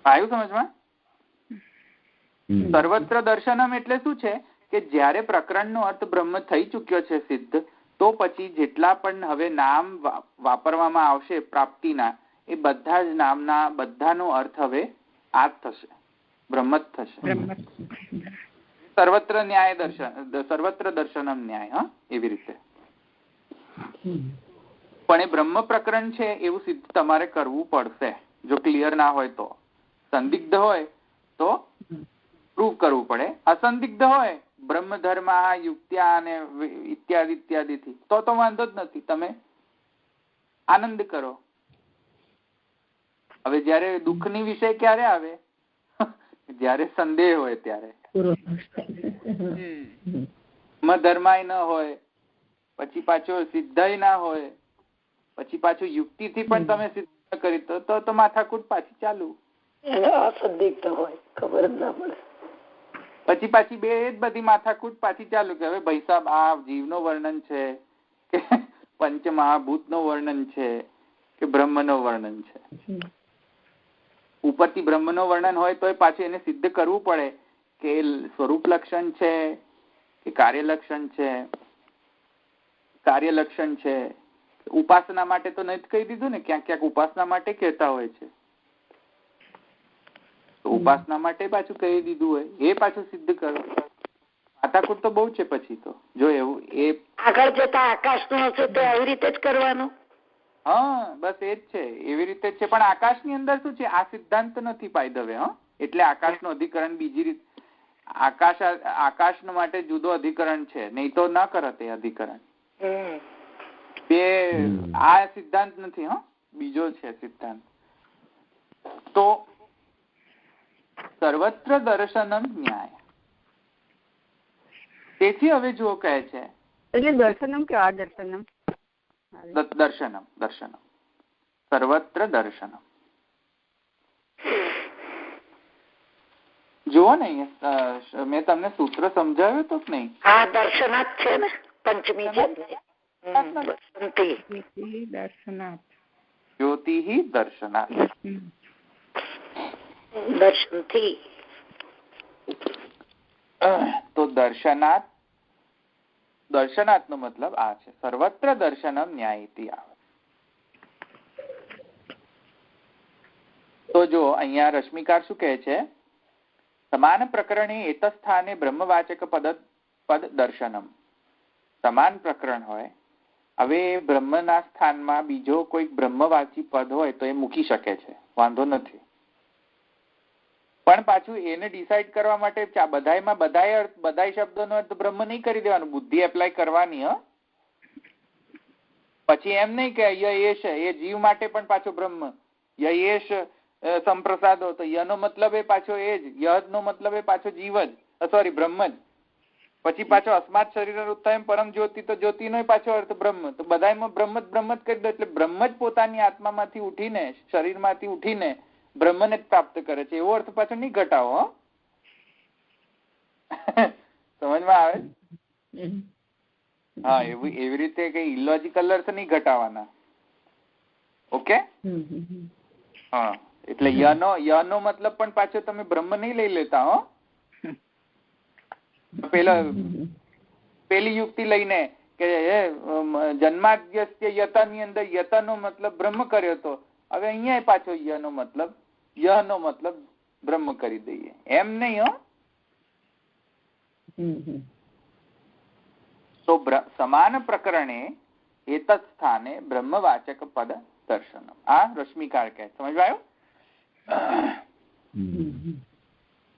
આવ્યું સમજમાં? સર્વત્ર દર્શનમ એટલે શું છે કે જ્યારે પ્રકરણનો અર્થ બ્રહ્મ થઈ ચુક્યો છે સિદ્ધ, તો પછી જેટલા પણ હવે નામ વાપરવામાં આવશે પ્રાપ્તિના, એ બધા જ નામના બધાનો અર્થ હવે આ જ થશે, બ્રહ્મ જ થશે. સર્વત્ર ન્યાય દર્શન, સર્વત્ર દર્શનમ ન્યાય, એવી રીતે. પણ એ બ્રહ્મ પ્રકરણ છે એવું સિદ્ધ તમારે કરવું પડશે. જો ક્લિયર ના હોય તો, સંદિગ્ધ હોય તો પ્રૂવ કરવું પડે. અસંદિગ્ધ હોય બ્રહ્મ ધર્મ યુક્ત્યા અને ઇત્યાદિથી તો વાંધો જ નથી, તમે આનંદ કરો. હવે જયારે દુઃખની વિષય ક્યારે આવે? જયારે સંદેહ હોય ત્યારે. ધર્માય ન હોય, પછી પાછો સિદ્ધાય ના હોય, પછી પાછું યુક્તિથી પણ તમે સિદ્ધ કરી તો માથાકૂટ પાછી ચાલુ. અસંદિગ્ધ હોય, ખબર જ ના પડે. પછી પાછી બે જ બધી માથાકૂટ પાછી ચાલુ કે હવે ભાઈ સાહેબ આ જીવનો વર્ણન છે કે પંચમહાભૂત નું વર્ણન છે કે બ્રહ્મ નું વર્ણન છે. ઉપરથી બ્રહ્મ નું વર્ણન હોય તો પાછું એને સિદ્ધ કરવું પડે કે સ્વરૂપ લક્ષણ છે કે કાર્યલક્ષણ છે. કાર્યલક્ષણ છે ઉપાસના માટે તો નથી કહી દીધું ને, ક્યાંક ક્યાંક ઉપાસના માટે કહેતા હોય છે, તો ઉપાસના માટે પાછું કહી દીધું હોય, એ પાછું સિદ્ધ કરો. માથાકૂટ તો બહુ છે. પછી તો જો એવું એ આગળ જતા આકાશ નું હશે તો આવી રીતે જ કરવાનું. બસ એ જ છે, એવી રીતે જ છે. પણ આકાશની અંદર શું છે, આ સિદ્ધાંત નથી પાયદવે. એટલે આકાશનું અધિકરણ બીજી રીતે, આકાશ માટે જુદો અધિકરણ છે, નહીં તો ન કરત એ અધિકરણ. આ સિદ્ધાંત નથી, બીજો છે સિદ્ધાંત. તો સર્વત્ર દર્શનમ ન્યાય. તેથી હવે જો કહે છે એટલે દર્શનમ કે અદર્શનમ? દર્શનમ દર્શનમ સર્વત્ર દર્શનમ. જુઓ ને મેં તમને સૂત્ર સમજાવ્યું તો નહીં? હા, દર્શનાથ છે ને પંચમી છે. દર્શનાથ જ્યોતિ દર્શનાથ દર્શનથી. તો દર્શનાથ દર્શનાથ નો મતલબ આ છે. સર્વત્ર દર્શનમ ન્યાયથી આવે. તો જો અહીંયા રશ્મિકાર શું કહે છે? સમાન પ્રકરણે એત સ્થાને બ્રહ્મવાચક પદ દર્શનમ. સમાન પ્રકરણ હોય, હવે બ્રહ્મના સ્થાનમાં બીજો કોઈ બ્રહ્મવાચી પદ હોય તો એ મૂકી શકે છે, વાંધો નથી. પણ પાછું એને ડિસાઈડ કરવા માટે બધાયમાં બધા શબ્દોનો અર્થ બ્રહ્મ નહીં કરી દેવાનું, બુદ્ધિ એપ્લાય કરવાની. પછી એમ નહીં કે યશ એ જીવ માટે પણ પાછો બ્રહ્મ, યશ સંપ્રસાદો તો યનો મતલબ એ પાછો એ જ, યદ નો મતલબ એ પાછો જીવ જ, સોરી બ્રહ્મ જ. પછી પાછો અસ્માત શરીર ઉત્થાન પરમ જ્યોતિ તો જ્યોતિનો પાછો અર્થ બ્રહ્મ. તો બધામાં બ્રહ્મ જ કરી દો એટલે બ્રહ્મ જ પોતાની આત્મામાંથી ઉઠીને શરીરમાંથી ઉઠીને બ્રહ્મને જ પ્રાપ્ત કરે છે, એવો અર્થ પાછો નહીં ઘટાવો. સમજમાં આવે? હા, એવી રીતે કઈ ઇલોજિકલ અર્થ નહીં ઘટાવાના. ઓકે. હા, એટલે યનો મતલબ પણ પાછો તમે બ્રહ્મ નહીં લઈ લેતા. હો, પેલી યુક્તિ લઈને કે જન્માદ્યસ્ય યતની અંદર યતનો મતલબ બ્રહ્મ કર્યો હતો, હવે અહીંયા પાછો યનો મતલબ બ્રહ્મ કરી દઈએ, એમ નહીં. તો સમાન પ્રકરણે એતત સ્થાને બ્રહ્મવાચક પદ દર્શન. આ રશ્મિકાર કહે. સમજવાયું?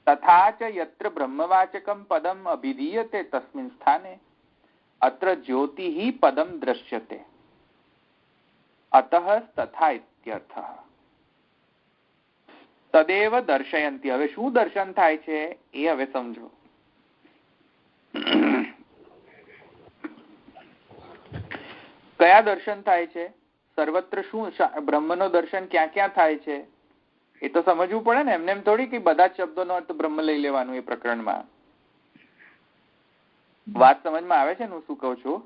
તથા ચ યત્ર બ્રહ્મવાચકમ પદમ અભિધીયતે તસ્મિન સ્થાને અત્ર જ્યોતિઃ પદમ દ્રશ્યતે અતઃ તથા ઇત્યર્થઃ. તદેવ દર્શયંતિ. હવે શું દર્શન થાય છે એ હવે સમજો. કયા દર્શન થાય છે? સર્વત્ર શું બ્રહ્મનો દર્શન ક્યાં ક્યાં થાય છે એ તો સમજવું પડે ને. એમને એમ થોડી કે બધા જ શબ્દોનો અર્થ બ્રહ્મ લઈ લેવાનું એ પ્રકરણમાં. વાત સમજમાં આવે છે ને હું શું કઉ છું?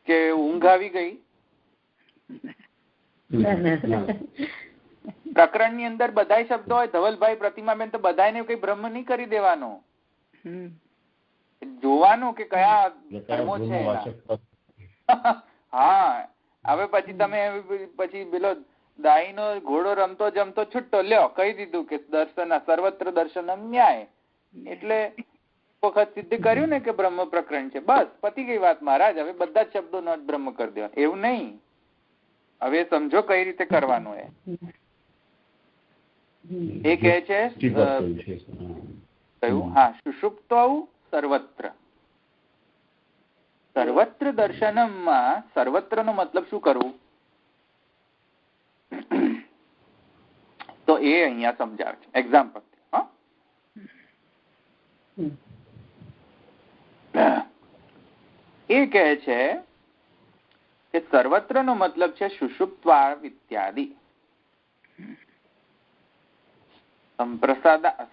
કે ઊંઘ આવી ગઈ, પ્રકરણની અંદર બધા શબ્દો હોય, ધવલભાઈ, પ્રતિમાબેન, તો બધાને કઈ બ્રહ્મ નહીં કરી દેવાનો, જોવાનું કે કયા ધર્મો છે. હા, હવે પછી તમે પેલો દાઈનો ઘોડો રમતો જમતો છૂટતો લ્યો કહી દીધું કે દર્શન સર્વત્ર દર્શનમ ન્યાય, એટલે વખત સિદ્ધ કર્યું ને કે બ્રહ્મ પ્રકરણ છે, બસ પતી ગઈ વાત મહારાજ. હવે બધા જ શબ્દો નો બ્રહ્મ કરી દેવાનું, એવું નહીં. હવે સમજો કઈ રીતે કરવાનું. એ કહે છે કયું? હા, સુષુપ્તો સર્વત્ર. સર્વત્ર દર્શનમમાં સર્વત્ર નો મતલબ શું કરવું? તો એ અહીંયા સમજાવે છે એક્ઝામ્પલ. એ કહે છે કે સર્વત્ર નો મતલબ છે સુષુપ્ત્વા ઇત્યાદિ.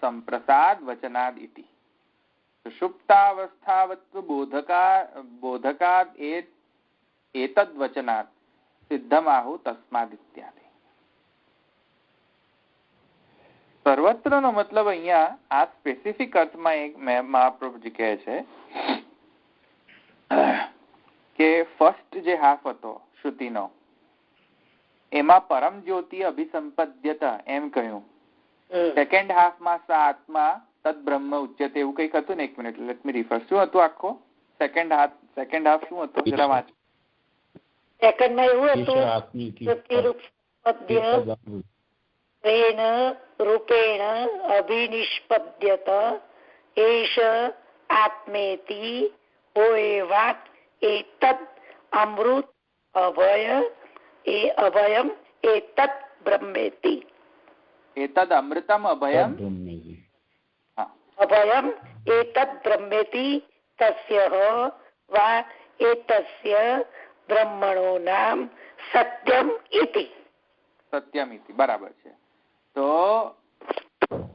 સંપ્રસાદ વચનાદ ઇતિ સુષુપ્તાવસ્થાવત્વ બોધકાદ એતદ વચનાદ સિદ્ધમાહુ તસ્માદ ઇત્યાદિ. સર્વત્ર નો મતલબ અહીંયા આ સ્પેસિફિક અર્થમાં એક મહાપ્રભુજી કહે છે કે ફર્સ્ટ જે હાફ હતો શ્રુતિનો એમાં પરમ જ્યોતિ અભિસંપદ્યત એમ કહ્યું. સેકન્ડ હાફમાં આત્મા તદ બ્રહ્મ ઉચ્યતે એવું કઈક હતું ને. એક મિનિટ, લેટ મી રિફર. શું હતું આખો સેકન્ડ હાફ શું હતો જરા વાંચો. સેકન્ડમાં એવું હતું રૂપેણ અભિનિષ્પદ્યત એષ આત્મેતિ હોએવાત એતદ અમૃત અભયમ એતદ બ્રહ્મેતિ. એતદ અમૃતમ અભયમ અભયમ એતદ બ્રહ્મેતિ તસ્ય વા એતસ્ય બ્રહ્મણો નામ સત્યમ ઇતિ. સત્યમ ઇતિ બરાબર છે. તો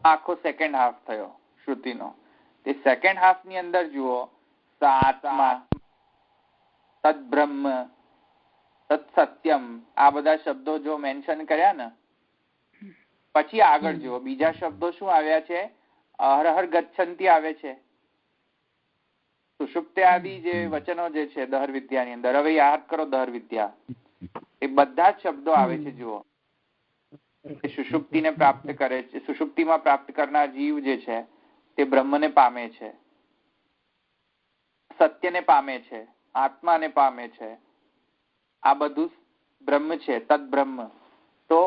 આખો સેકન્ડ હાફ થયો શ્રુતિનો. તે સેકન્ડ હાફ ની અંદર જુઓ, આત્મા, તદ્બ્રહ્મ, તત્સત્યમ, આ બધા શબ્દો જો મેન્શન કર્યા ને, પછી આગળ જુઓ બીજા શબ્દો શું આવ્યા છે? અહરહર ગચ્છન્તિ આવે છે. સુષુપ્તિ આદિ જે વચનો જે છે દહર વિદ્યાની અંદર, હવે યાદ કરો દહર વિદ્યા, એ બધા જ શબ્દો આવે છે. જુઓ, સુષુપ્તિને પ્રાપ્ત કરે છે, સુષુપ્તિમાં પ્રાપ્ત કરનાર જીવ જે છે તે બ્રહ્મને પામે છે, સત્યને પામે છે, આત્માને પામે છે. આ બધું બ્રહ્મ છે, તદ્બ્રહ્મ. તો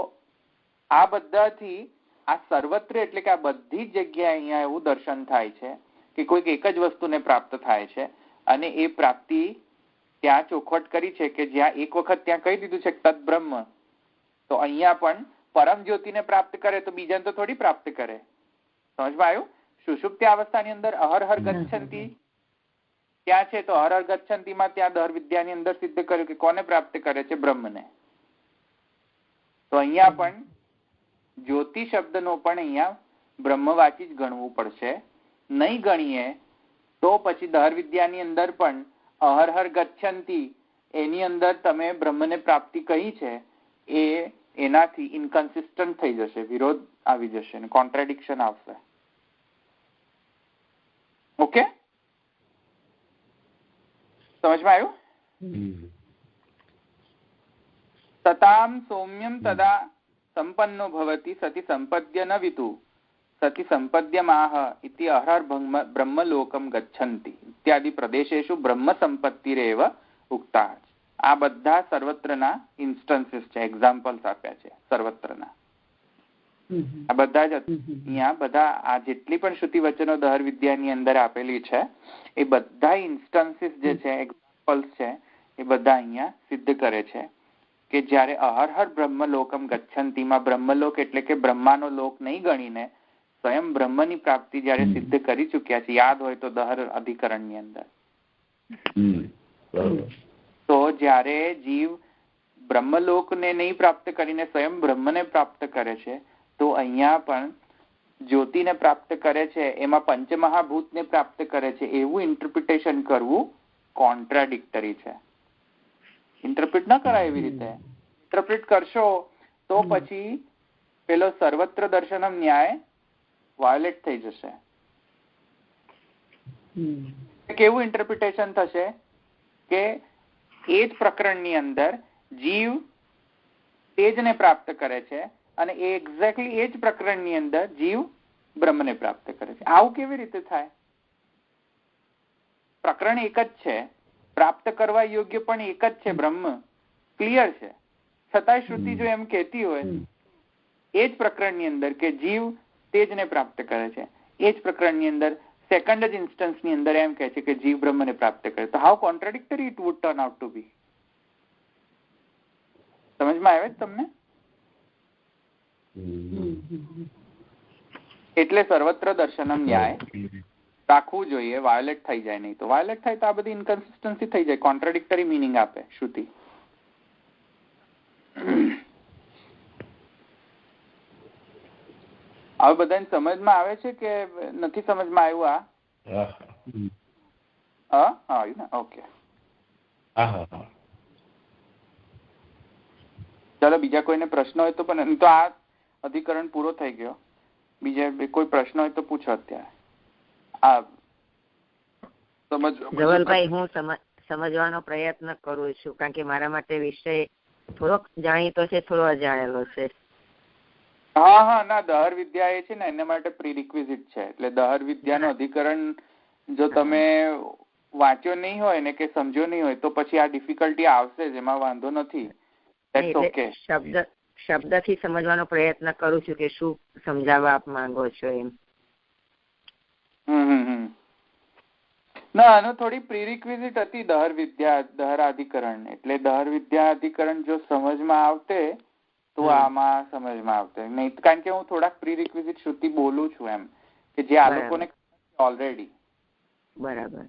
આ બધાથી આ સર્વત્ર એટલે કે આ બધી જ જગ્યાએ અહીંયા એવું દર્શન થાય છે કે કોઈક એક જ વસ્તુને પ્રાપ્ત થાય છે, અને એ પ્રાપ્તિ ત્યાં ચોખવટ કરી છે કે જ્યાં એક વખત ત્યાં કહી દીધું છે તદ્બ્રહ્મ, તો અહીંયા પણ પરમ જ્યોતિને પ્રાપ્ત કરે તો બીજાને તો થોડી પ્રાપ્ત કરે. સમજમાં આવ્યું? સુષુપ્તિ અવસ્થાની અંદર અહરહર ગચ્છન્તિ ત્યાં છે, તો અહરહર ગચ્છન્તિમાં ત્યાં દહર વિદ્યાની અંદર સિદ્ધ કર્યું કે કોને પ્રાપ્ત કરે છે? બ્રહ્મને. તો અહીંયા પણ જ્યોતિ શબ્દનો પણ અહીંયા બ્રહ્મવાચી જ ગણવું પડશે. નહીં ગણીએ તો પછી દહર વિદ્યાની અંદર પણ અહરહર ગચ્છન્તિ એની અંદર તમે બ્રહ્મને પ્રાપ્તિ કહી છે એ એનાથી ઇનકન્સિસ્ટન્ટ થઈ જશે, વિરોધ આવી જશે, કોન્ટ્રાડિક્શન આવશે. ઓકે, સમજમાં આવ્યું? તતામ સૌમ્યમ તદા સંપન્નો ભવતિ સતિ સંપદ્ય ન વિતુ સતિ સંપદ્યમાહ ઇતિ અહરહર બ્રહ્મલોકમ ગચ્છન્તિ ઇત્યાદિ પ્રદેશેષુ બ્રહ્મ સંપત્તિરેવ ઉક્તા. આ બધા સર્વત્રના ઇન્સ્ટન્સીસ છે, એક્ઝામ્પલ્સ આપ્યા છે સર્વત્રના. આ બધા જ અહીંયા બધા આ જેટલી પણ શ્રુતિ વચનો દહર વિદ્યાની અંદર આપેલી છે એ બધા ઇન્સ્ટન્સીસ જે છે, એક્ઝામ્પલ્સ છે, એ બધા અહીંયા સિદ્ધ કરે છે કે જયારે અહરહર બ્રહ્મલોકમ ગચ્છન્તિમાં બ્રહ્મલોક એટલે કે બ્રહ્માનો લોક નહીં ગણીને સ્વયં બ્રહ્મની પ્રાપ્તિ જયારે સિદ્ધ કરી ચુક્યા છે, યાદ હોય તો દહર અધિકરણની અંદર, તો જયારે જીવ બ્રહ્મલોકને નહીં પ્રાપ્ત કરીને સ્વયં બ્રહ્મને પ્રાપ્ત કરે છે, તો અહીંયા પણ જ્યોતિને પ્રાપ્ત કરે છે, એમાં પંચમહાભૂતને પ્રાપ્ત કરે છે, એવું ઇન્ટરપ્રિટેશન કરવું કોન્ટ્રાડિક્ટરી છે. ઇન્ટરપ્રિટ ન કરાય એવી રીતે. ઇન્ટરપ્રિટ કરશો તો પછી પેલો સર્વત્ર દર્શનમ ન્યાય વાયોલેટ થઈ જશે. કેવું ઇન્ટરપ્રિટેશન થશે કે એ જ પ્રકરણની અંદર જીવ તેજને પ્રાપ્ત કરે છે અને એક્ઝેક્ટલી એ જ પ્રકરણની અંદર જીવ બ્રહ્મને પ્રાપ્ત કરે છે. આવું કેવી રીતે થાય? પ્રકરણ એક જ છે, પ્રાપ્ત કરવા યોગ્ય પણ એક જ છે, બ્રહ્મ ક્લિયર છે, છતાંય શ્રુતિ જો એમ કહેતી હોય એ જ પ્રકરણની અંદર કે જીવ તેજને પ્રાપ્ત કરે છે, એ જ પ્રકરણની અંદર સેકન્ડ જ ઇન્સ્ટન્સની અંદર એમ કહે છે કે જીવ બ્રહ્મને પ્રાપ્ત કરે, તો how contradictory it would turn out to be. સમજમાં આવે તમને? એટલે સર્વત્ર દર્શનમ ન્યાય રાખવું જોઈએ, વાયોલેટ થઈ જાય. નહીં તો વાયોલેટ થાય તો આ બધી ઇનકન્સિસ્ટન્સી થઈ જાય, કોન્ટ્રાડિક્ટરી મિનિંગ આપે શ્રુતિ. હવે બધાને સમજમાં આવે છે કે નથી સમજમાં આવ્યું? આવ્યું ને? ઓકે, ચાલો બીજા કોઈને પ્રશ્ન હોય તો. પણ તો આ અધિકરણ પૂરો થઈ ગયો. બીજા કોઈ પ્રશ્ન હોય તો પૂછો અત્યારે. ધવલભાઈ, હું સમજવાનો પ્રયત્ન કરું છું, કારણ કે મારા માટે વિષય થોડોક જાણીતો છે, થોડો અજાણેલો છે. હા, ના, દહર વિદ્યા એ છે ને એના માટે પ્રીરિક્વિઝિટ છે. એટલે દહર વિદ્યાનો અધિકરણ જો તમે વાંચ્યો નહીં હોય ને કે સમજ્યો નહીં હોય તો પછી આ ડિફિકલ્ટી આવશે જ, એમાં વાંધો નથી. શબ્દથી સમજવાનો પ્રયત્ન કરું છું કે શું સમજાવવા આપ માંગો છો એમ. ના, આનો થોડી પ્રીરિક્વિઝિટ હતી દહર વિદ્યા, દહર અધિકરણ. એટલે દહર વિદ્યા અધિકરણ જો સમજમાં આવતે તો આમાં સમજમાં આવતે નહીં, કારણ કે હું થોડાક પ્રીરિક્વિઝિટ શ્રુતિ બોલું છું એમ કે જે આ લોકોને ઓલરેડી. બરાબર.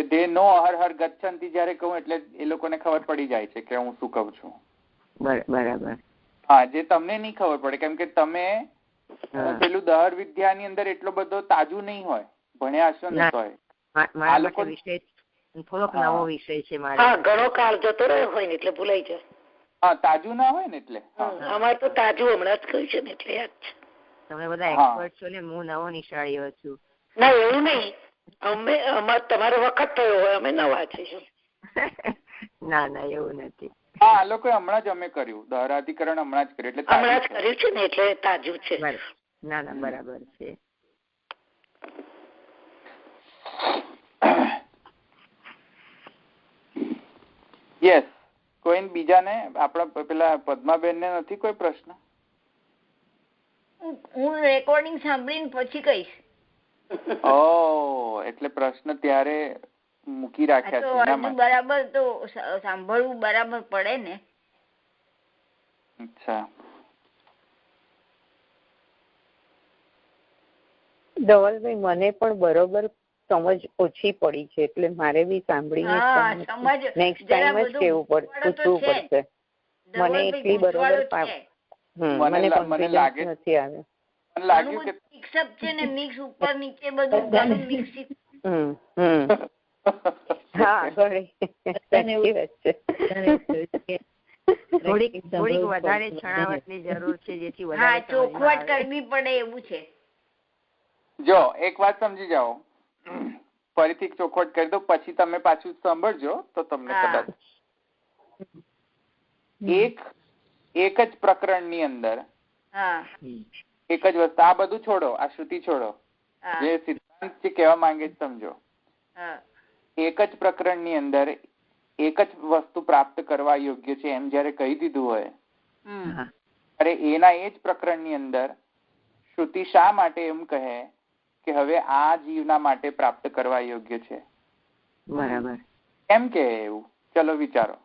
તે નો હર હર ગચ્છંતી જયારે કહું એટલે એ લોકોને ખબર પડી જાય છે કે હું શું કહું છું. બરાબર. હા, જે તમને નહીં ખબર પડે કેમ કે તમે પેલું દહર વિદ્યાની અંદર એટલો બધો તાજુ નહીં હોય, ભણ્યા હશો ને તોય. આ લોકો વિષય થોડોક નવો વિષય છે મારે. હા, ઘણો કાળ જતો રહ્યો હોય ને એટલે ભૂલાઈ જાય. હા, તાજુ ના હોય ને એટલે. અમારે તો તાજુ હમણાં જ કહ્યું છે ને એટલે યાદ છે. તમે બધા એક્સપર્ટ છો ને, હું નવો નિશાળીઓ છું. ના, એવું નહીં. તમારો વખત થયો હોય, અમે નવા છીએ. ના એવું નથી. હા, આ લોકો હમણાં જ અમે કર્યું, દહરાધિકરણ હમણાં જ કર્યું એટલે હમણાં જ કર્યું છે ને એટલે તાજું છે. ના બરાબર છે. યસ, કોઈ બીજાને? આપણા પેલા પદ્માબેન ને નથી કોઈ પ્રશ્ન? હું રેકોર્ડિંગ સાંભળીને પછી કહીશ. એટલે પ્રશ્ન ત્યારે મૂકી રાખ્યા છે. બરાબર, તો સાંભળવું બરાબર પડે ને. અચ્છા, ધવલભાઈ મને પણ બરોબર સમજ ઓછી પડી છે એટલે મારે બી સાંભળીને નેક્સ્ટ ટાઈમ જ કેવું પૂછવું પડશે. મને એટલી બરોબર મને કોન્ફિડન્સ નથી આવ્યો. મને લાગ્યું કે મિક્સઅપ છે ને, મિક્સ ઉપર નીચે બધું મિક્સ. હા, સાચી વાત છે. થોડીક વધારે છણાવટની જરૂર છે જેથી વધારે ચોખવટ કરવી પડે એવું છે. જો એક વાત સમજી જાઓ, ફરીથી ચોખવટ કરી દો, પછી તમે પાછું સાંભળજો તો તમને કદાચ એક જ પ્રકરણની અંદર એક જ વસ્તુ, આ બધું છોડો, આ શ્રુતિ છોડો, જે સિદ્ધાંત જે કહેવા માંગે સમજો. એક જ પ્રકરણની અંદર એક જ વસ્તુ પ્રાપ્ત કરવા યોગ્ય છે એમ જયારે કહી દીધું હોય ત્યારે એના એ જ પ્રકરણની અંદર શ્રુતિ શા માટે એમ કહે કે હવે આ જીવના માટે પ્રાપ્ત કરવા યોગ્ય છે? બરાબર. એમ કે એવું? ચલો વિચારો.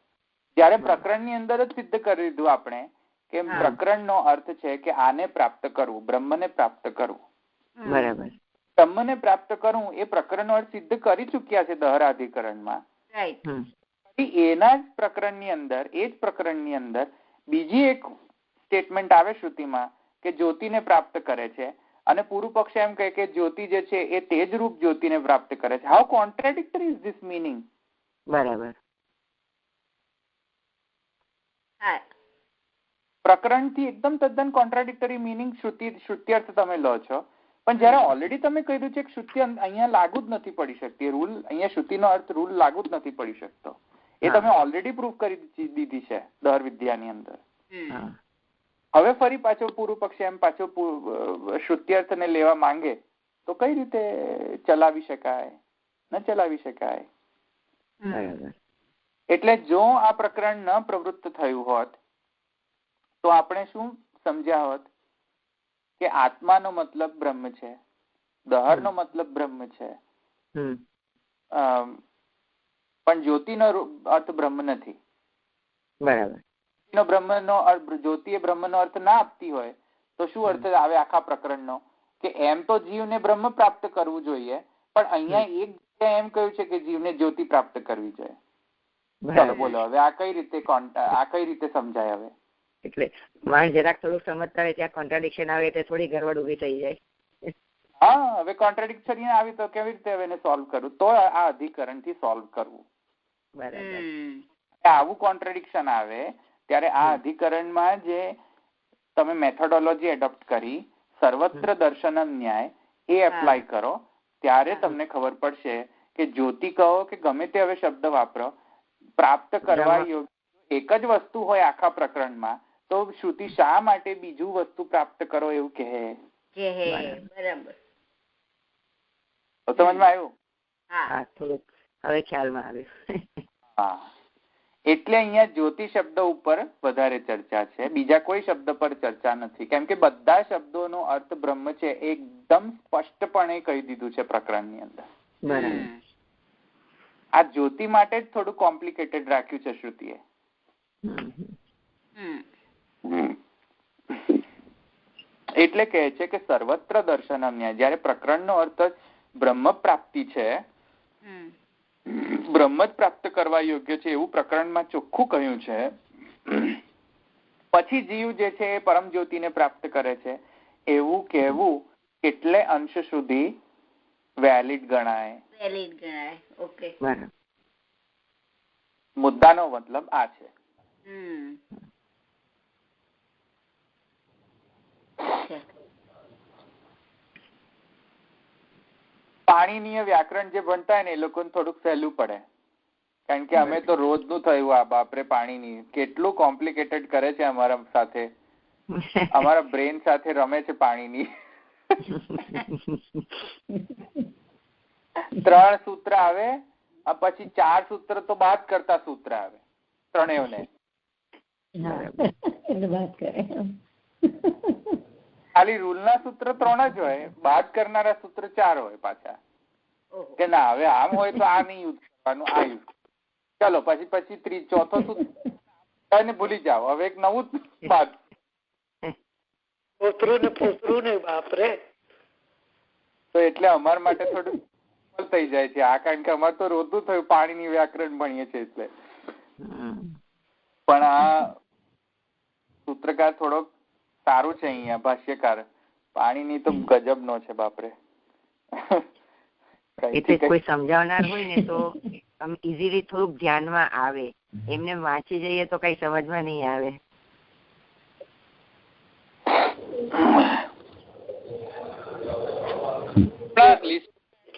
જયારે પ્રકરણની અંદર જ સિદ્ધ કરી દીધું આપણે કે પ્રકરણનો અર્થ છે કે આને પ્રાપ્ત કરવું, બ્રહ્મને પ્રાપ્ત કરવું. બરાબર. બ્રહ્મને પ્રાપ્ત કરવું એ પ્રકરણનો અર્થ સિદ્ધ કરી ચુક્યા છે દહરાધિકરણમાં. એના જ પ્રકરણની અંદર, એ જ પ્રકરણની અંદર બીજી એક સ્ટેટમેન્ટ આવે શ્રુતિમાં કે જ્યોતિને પ્રાપ્ત કરે છે, અને પૂર્વ પક્ષ એમ કહે કે જ્યોતિ જે છે એ તેજ રૂપ જ્યોતિને પ્રાપ્ત કરે છે. How contradictory is this meaning? બરાબર. પ્રકરણથી એકદમ તદ્દન કોન્ટ્રાડિક્ટરી મીનિંગ શ્રુત્યર્થ તમે લો છો, પણ જયારે ઓલરેડી તમે કહ્યું છે કે શ્રુતિ અહીંયા લાગુ જ નથી પડી શકતી, રૂલ અહીંયા શ્રુતિનો અર્થ રૂલ લાગુ જ નથી પડી શકતો, એ તમે ઓલરેડી પ્રૂફ કરી દીધી છે દહર વિદ્યાની અંદર. હવે ફરી પાછો પૂર્વ પક્ષ એમ પાછો શ્રુત્યર્થને લેવા માંગે તો કઈ રીતે ચલાવી શકાય? ન ચલાવી શકાય. એટલે જો આ પ્રકરણ ન પ્રવૃત્ત થયું હોત તો આપણે શું સમજ્યા હોત કે આત્માનો મતલબ બ્રહ્મ છે, દહરનો મતલબ બ્રહ્મ છે, પણ જ્યોતિનો અર્થ બ્રહ્મ નથી. બરાબર. જ્યોતિ એ બ્રહ્મનો અર્થ ના આપતી હોય તો શું અર્થ આવે આખા પ્રકરણનો? કે એમ તો જીવને બ્રહ્મ પ્રાપ્ત કરવું જોઈએ, પણ અહીંયા એક જગ્યાએ એમ કહ્યું છે કે જીવને જ્યોતિ પ્રાપ્ત કરવી જોઈએ. ચાલો બોલો હવે આ કઈ રીતે સમજાય? હવે એટલે માણસ જરાક થોડુંક સમજતા હોય ત્યાં કોન્ટ્રાડિક્શન આવે એટલે થોડી ગરબડ ઉભી થઈ જાય. હા, હવે કોન્ટ્રાડિક્શન આવી તો કેવી રીતે હવે એને સોલ્વ કરવું? તો આ અધિકરણથી સોલ્વ કરવું. બરાબર. આવું કોન્ટ્રાડિક્શન આવે ત્યારે આ અધિકરણમાં જે તમે મેથોડોલોજી એડોપ્ટ કરી સર્વત્ર દર્શનમ ન્યાય એ એપ્લાય કરો ત્યારે તમને ખબર પડશે કે જ્યોતિ કહો કે ગમે તે હવે શબ્દ વાપરો, પ્રાપ્ત કરવા યોગ્ય એક જ વસ્તુ હોય આખા પ્રકરણમાં તો શ્રુતિ શા માટે બીજું વસ્તુ પ્રાપ્ત કરો એવું કહે? બરાબર. સમજમાં આવ્યું? હા, થોડુંક હવે ખ્યાલમાં આવ્યું. હા, એટલે અહીંયા જ્યોતિ શબ્દ ઉપર વધારે ચર્ચા છે, બીજા કોઈ શબ્દ પર ચર્ચા નથી, કેમ કે બધા શબ્દોનો અર્થ બ્રહ્મ છે એકદમ સ્પષ્ટપણે કહી દીધું છે પ્રકરણની અંદર. આ જ્યોતિ માટે જ થોડું કોમ્પ્લિકેટેડ રાખ્યું છે શ્રુતિએ. એટલે કહે છે કે સર્વત્ર દર્શનમ ન્યાય, જયારે પ્રકરણનો અર્થ બ્રહ્મ પ્રાપ્તિ છે બ્રહ્મ જ પ્રાપ્ત કરવા યોગ્ય છે એવું પ્રકરણમાં ચોખ્ખું કહ્યું છે, પછી જીવ જે છે એ પરમ જ્યોતિને પ્રાપ્ત કરે છે એવું કહેવું કેટલે અંશ સુધી વેલિડ ગણાય? ઓકે, મુદ્દાનો મતલબ આ છે. પાણીનીય વ્યાકરણ જે ભણતા હોય ને એ લોકોને થોડુંક સહેલું પડે, કારણ કે અમે તો રોજનું થયું આ બાપરે પાણીની કેટલું કોમ્પ્લિકેટેડ કરે છે અમારા સાથે, અમારા બ્રેન સાથે રમે છે પાણીની. 3 સૂત્ર આવે પછી 4 સૂત્ર તો બાદ કરતા સૂત્ર આવે ત્રણેયને. ખાલી રૂલ ના સૂત્ર 3 જ હોય, બાદ કરનારા સૂત્ર 4 હોય પાછા, કે ના હવે આમ હોય તો આ નહીં યુઝ કરવાનું, આ યુઝ ચાલો પછી ચોથો સૂત્ર ભૂલી જાઓ, હવે એક નવું બાદ. તો એટલે અમારા માટે થોડું થઈ જાય છે આ, કારણ કે અમારે તો રોજનું થયું પાણીની વ્યાકરણ ભણીએ છીએ એટલે. પણ આ સૂત્રકાર થોડોક સારું છે અહીંયા ભાષ્યકાર, પાણીની તો ગજબ નો છે બાપરે. કોઈ સમજાવનાર હોય ને તો ઈઝીલી થોડુંક ધ્યાનમાં આવે, એમને વાંચી જઈએ તો કઈ સમજમાં નહીં આવે.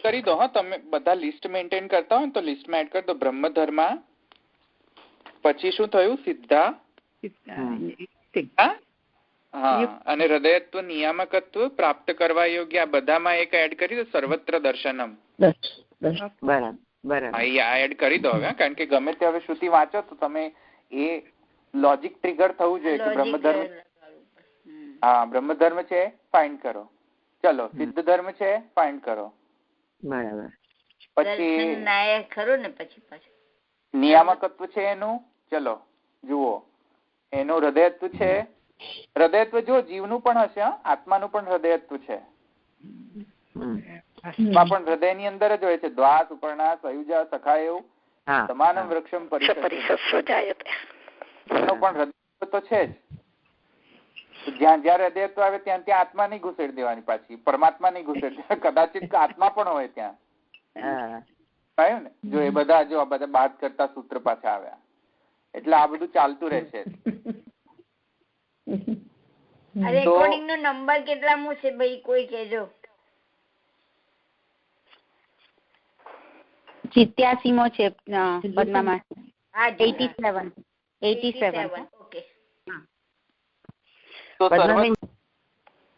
કરી દો હા, તમે બધા લિસ્ટ મેન્ટેન કરતા હોય તો લિસ્ટમાં એડ કરી દો. બ્રહ્મ ધર્મ પછી શું થયું? સિદ્ધા, અને હૃદયત્વ, નિયામકત્વ, પ્રાપ્ત કરવા યોગ્ય, આ બધામાં એક એડ કરી દો. સર્વત્ર દર્શનમ એડ કરી દો હવે, કારણ કે ગમે તે હવે શ્રુતિ વાંચો તો તમે એ લોજિક ટ્રિગર થવું જોઈએ કે બ્રહ્મધર્મ, હા બ્રહ્મધર્મ છે ફાઇન્ડ કરો, ચલો સિદ્ધ ધર્મ છે ફાઇન્ડ કરો, બરાબર. પછી ખરું ને પછી નિયામકત્વ છે એનું, ચલો જુઓ એનું હૃદયત્વ છે. હૃદયત્વ જો જીવનું પણ હશે, આત્માનું પણ હૃદયત્વ છે, પણ હૃદયની અંદર જ હોય છે. દ્વા સુપર્ણા સયુજા સખાય સમાનમ વૃક્ષમ પરિષદ, એનું પણ હૃદયત્વ તો છે જ. જ્યાં જ્યાં હૃદયત્વ આવે ત્યાં ત્યાં આત્મા નહીં ઘુસેડી દેવાની, પાછી પરમાત્મા નહીં ઘુસેડી, કદાચિત આત્મા પણ હોય ત્યાં. કહ્યું ને, જો એ બધા જો આ બધા બાદ કરતા સૂત્ર પાછા આવ્યા, એટલે આ બધું ચાલતું રહેશે. રેકોર્ડિંગ નો નંબર કેટલામું છે ભાઈ, કોઈ કહેજો. 87મો છે પદ્મામાં. 87. ઓકે. તો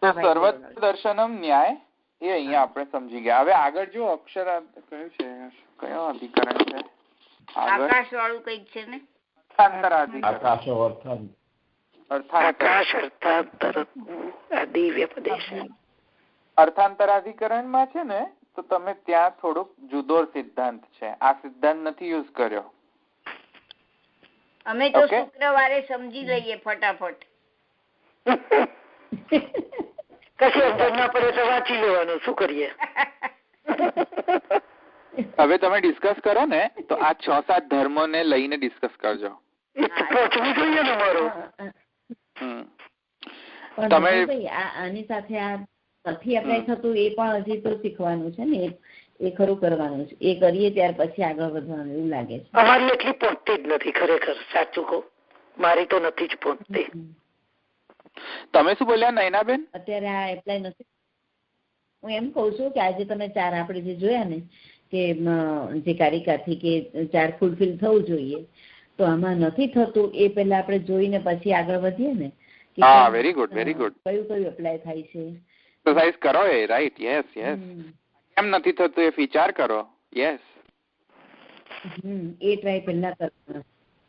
સર્વત્ર દર્શનમ ન્યાય એ અહીંયા આપણે સમજી ગયા. હવે આગળ જો અક્ષર કયું છે, કયો અધિકરણ છે? આકાશ વાળું કઈક છે ને, અર્થાંતરાધિકરણ માં છે ને, તો તમે ત્યાં થોડુંક જુદો સિદ્ધાંત છે, આ સિદ્ધાંત નથી યુઝ કર્યો. અમે તો શુક્રવારે સમજી લઈએ ફટાફટ. કશી અસર ના પડે તો વાંચી લેવાનું, શું કરીએ. હવે તમે ડિસ્કસ કરો ને તો આ 6-7 ધર્મો ને લઈને ડિસ્કસ કરજો. તમે આની સાથે આ નથી એપ્લાય થતું એ પણ હજી તો શીખવાનું છે ને, એ ખરું કરવાનું છે. એ કરીએ ત્યાર પછી આગળ વધવાનું એવું લાગે છે. અમારી એટલી પહોંચતી જ નથી ખરેખર, સાચું કહું મારી તો નથી જ પહોંચતી. તમે શું બોલ્યા નયનાબેન? અત્યારે આ એપ્લાય નથી. હું એમ કઉ છું કે આજે તમે 4 આપણે જે જોયા ને કે જે કારિકાથી કે 4 ફૂલફિલ થવું જોઈએ, તો આમાં નથી થતું એ પહેલા આપણે જોઈને પછી આગળ વધીએ ને. હા, વેરી ગુડ, વેરી ગુડ. કયું એપ્લાય થાય છે એક્સરસાઇઝ કરો એ, રાઈટ? Yes yes. કેમ નથી થતું એ વિચાર કરો. યસ, એ ટ્રાય પહેલા કરવાનો.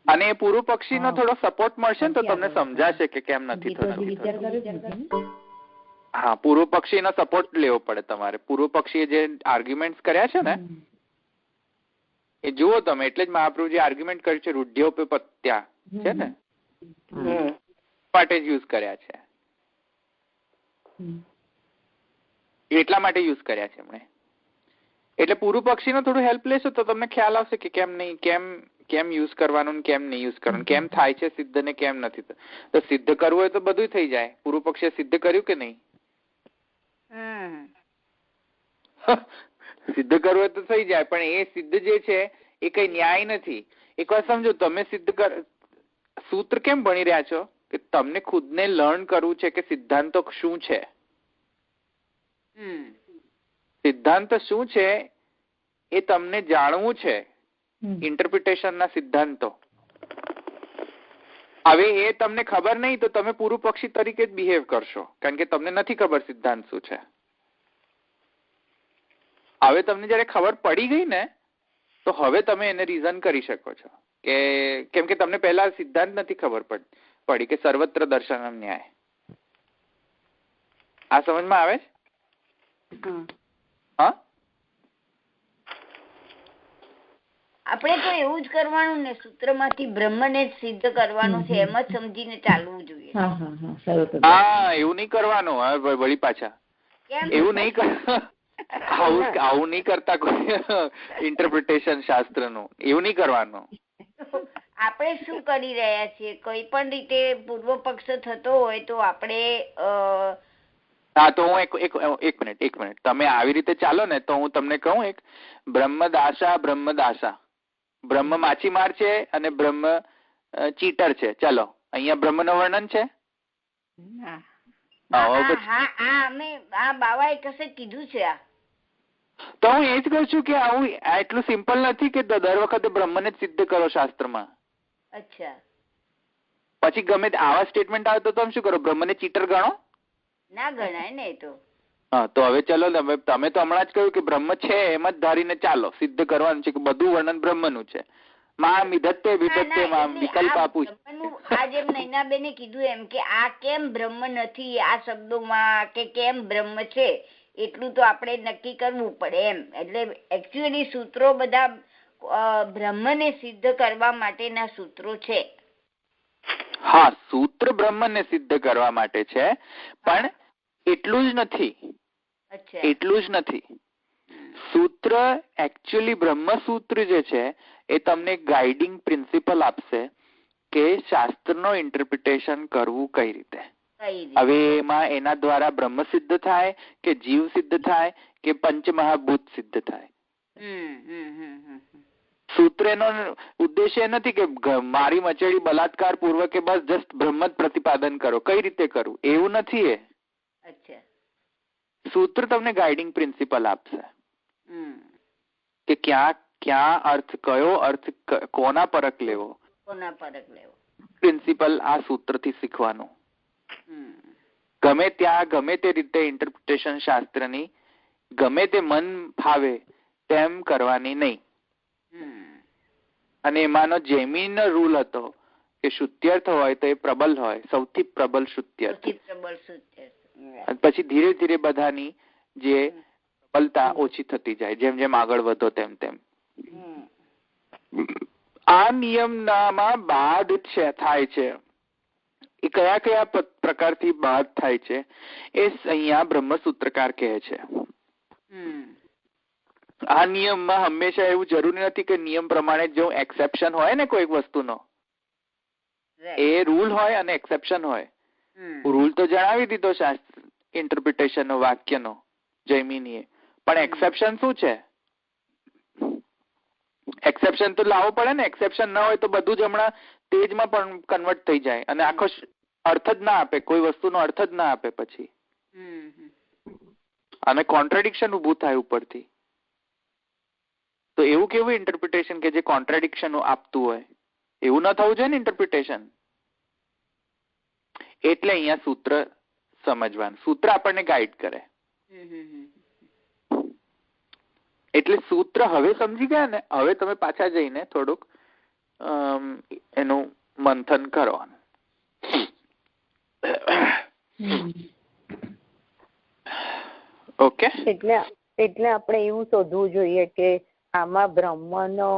અને એ પૂર્વ પક્ષી નો થોડો સપોર્ટ મળશે ને તો તમને સમજાશે કે કેમ નથી થતું. હા, પૂર્વ પક્ષી નો સપોર્ટ લેવો પડે તમારે. પૂર્વ પક્ષીએ જે આર્ગ્યુમેન્ટ કર્યા છે ને એ જુઓ તમે. એટલે જ મહાપ્રભુજી આર્ગ્યુમેન્ટ કર્યું છે, રૂઢ્યોપત્યા છે ને, માટે જ યુઝ કર્યા છે, એટલા માટે યુઝ કર્યા છે એમણે. એટલે પૂર્વ પક્ષીનો થોડું હેલ્પ લેશો તો તમને ખ્યાલ આવશે કે કેમ નહીં, કેમ યુઝ કરવાનું, કેમ નહીં યુઝ કરવાનું, કેમ થાય છે સિદ્ધ ને કેમ નથી. તો સિદ્ધ કરવું હોય તો બધું થઈ જાય. પૂર્વ પક્ષીએ સિદ્ધ કર્યું કે નહીં? સિદ્ધ કરવું હોય તો થઈ જાય, પણ એ સિદ્ધ જે છે એ કઈ ન્યાય નથી. એક વાર સમજો, તમે સૂત્ર કેમ ભણી રહ્યા છો કે તમને ખુદને લર્ન કરવું છે કે સિદ્ધાંતો શું છે. સિદ્ધાંત શું છે એ તમને જાણવું છે, ઇન્ટરપ્રિટેશનના સિદ્ધાંતો. હવે એ તમને ખબર નહીં તો તમે પૂર્વ પક્ષી તરીકે જ બિહેવ કરશો, કારણ કે તમને નથી ખબર સિદ્ધાંત શું છે. હવે તમને જયારે ખબર પડી ગઈ ને તો હવે તમે એને રીઝન કરી શકો છો કે કેમ કે તમને પહેલા સિદ્ધાંત નથી ખબર પડી કે સર્વત્ર દર્શનમ ન્યાય. આ સમજમાં આવે છે? હા, આપણે તો એવું જ કરવાનું ને, સૂત્રમાંથી બ્રહ્મને જ સિદ્ધ કરવાનું છે, એમ જ સમજીને ચાલવું જોઈએ. હા, એવું નહીં કરવાનું. વળી પાછા એવું નહીં કરવાનું. આવું નહીં કરતા કોઈ ઇન્ટરપ્રિટેશન શાસ્ત્રનું, એવું નહીં કરવાનું. આપણે શું કરી રહ્યા છીએ, કોઈ પણ રીતે પૂર્વ પક્ષ થતો હોય તો આપણે હા, તો હું એક મિનિટ તમે આવી રીતે ચાલો ને તો હું તમને કહું, એક બ્રહ્મદાસા, બ્રહ્મ માછીમાર છે અને બ્રહ્મ ચીટર છે. ચાલો, અહીંયા બ્રહ્મ નું વર્ણન છે. બાવાએ કશે કીધું છે આ, તો હું એ જ કહું છું કે આવું એટલું સિમ્પલ નથી કે દર વખતે બ્રહ્મને જ સિદ્ધ કરો શાસ્ત્રમાં. અચ્છા, પછી ગમે આવા સ્ટેટમેન્ટ આવે તો તમે શું કરો, બ્રહ્મને ચીટર ગણો? ના ગણાય ને તો. હા, તો હવે ચલો, તમે તો હમણાં જ કહ્યું કે બ્રહ્મ છે એમ જ ધારીને ચાલો, સિદ્ધ કરવાનું છે કે બધું વર્ણન બ્રહ્મનું છે. માં વિધત્તે વિધત્તે માં વિકલ્પ આપું. આ જેમ નૈનાબેને કીધું એમ કે આ કેમ બ્રહ્મ નથી આ શબ્દોમાં, કે કેમ બ્રહ્મ છે, એટલું તો આપણે નક્કી કરવું પડે એમ. એટલે એકચ્યુઅલી સૂત્રો બધા બ્રહ્મને સિદ્ધ કરવા માટેના સૂત્રો છે. હા, સૂત્ર બ્રહ્મને સિદ્ધ કરવા માટે છે, પણ એટલું જ નથી. સૂત્ર એકચ્યુઅલી બ્રહ્મસૂત્ર જે છે એ તમને ગાઈડિંગ પ્રિન્સિપલ આપશે કે શાસ્ત્રનો ઇન્ટરપ્રિટેશન કરવું કઈ રીતે. હવે એમાં એના દ્વારા બ્રહ્મ સિદ્ધ થાય કે જીવ સિદ્ધ થાય કે પંચમહાભૂત સિદ્ધ થાય. સૂત્ર એનો ઉદ્દેશ્ય નથી કે મારી મચેડી બલાત્કાર પૂર્વક કે બસ જસ્ટ બ્રહ્મ જ પ્રતિપાદન કરો, કઈ રીતે કરવું એવું નથી. એ સૂત્ર તમને ગાઈડિંગ પ્રિન્સિપલ આપશે કે ક્યાં અર્થ, કયો અર્થ કોના પરક લેવો, પ્રિન્સિપલ આ સૂત્રથી શીખવાનું. ગમે ત્યાં ગમે તે રીતે ઇન્ટરપ્રિટેશન શાસ્ત્રની ગમે તે મન ફાવે તેમ કરવાની નહીં. અને એમાંનો જૈમિનનો રૂલ હતો કે શુદ્ધ્યર્થ હોય તો એ પ્રબલ હોય, સૌથી પ્રબલ શુદ્ધ્યર્થ. પછી ધીરે ધીરે બધાની જે પ્રબલતા ઓછી થતી જાય, જેમ જેમ આગળ વધો તેમ તેમ. આ નિયમનામાં બાદ થાય છે. એ કયા કયા પ્રકારથી બાદ થાય છે એ અહીંયા બ્રહ્મસૂત્રકાર કહે છે. આ નિયમમાં હંમેશા એવું જરૂરી નથી કે નિયમ પ્રમાણે જો એક્સેપ્શન હોય ને કોઈ વસ્તુનો, એ રૂલ હોય અને એક્સેપ્શન હોય. રૂલ તો જણાવી દીધો શાસ્ત્ર ઇન્ટરપ્રિટેશન નો, વાક્યનો જૈમિનીએ, પણ એક્સેપ્શન શું છે? એક્સેપ્શન તો લાવવો પડે ને. એક્સેપ્શન ના હોય તો બધું જ હમણાં તેજમાં પણ કન્વર્ટ થઈ જાય અને આખો અર્થ જ ના આપે, કોઈ વસ્તુનો અર્થ જ ના આપે પછી, અને કોન્ટ્રાડિક્શન ઉભું થાય ઉપરથી. તો એવું કેવું ઇન્ટરપ્રિટેશન કે જે કોન્ટ્રાડિક્શન આપતું હોય? એવું ના થવું જોઈએ ને ઇન્ટરપ્રિટેશન. એટલે અહીંયા સૂત્ર સમજવાનું, સૂત્ર આપણને ગાઈડ કરે. એટલે સૂત્ર હવે સમજી ગયા ને, હવે તમે પાછા જઈને થોડુંક એનું મંથન કરવાનું. ઓકે, એટલે આપણે એવું શોધવું જોઈએ કે આમાં બ્રહ્મનો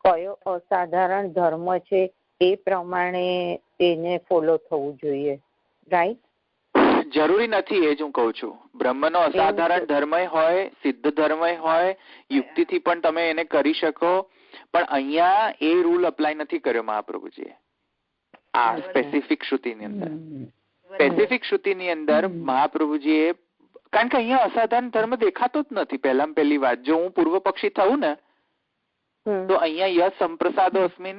કયો અસાધારણ ધર્મ છે, એ પ્રમાણે એને ફોલો થવું જોઈએ. રાઈટ? જરૂરી નથી, એ જ હું કહું છું. બ્રહ્મનો અસાધારણ ધર્મય હોય, સિદ્ધ ધર્મય હોય, યુક્તિથી પણ તમે એને કરી શકો, પણ અહીંયા એ રૂલ અપ્લાય નથી કર્યો મહાપ્રભુજીએ આ સ્પેસિફિક શ્રુતિની અંદર. સ્પેસિફિક શ્રુતિની અંદર મહાપ્રભુજીએ, કારણ કે અહીંયા અસાધારણ ધર્મ દેખાતો જ નથી. પહેલામાં પહેલી વાત, જો હું પૂર્વ પક્ષી થવું ને તો અહીંયા યશ સંપ્રસાદો અસ્મિન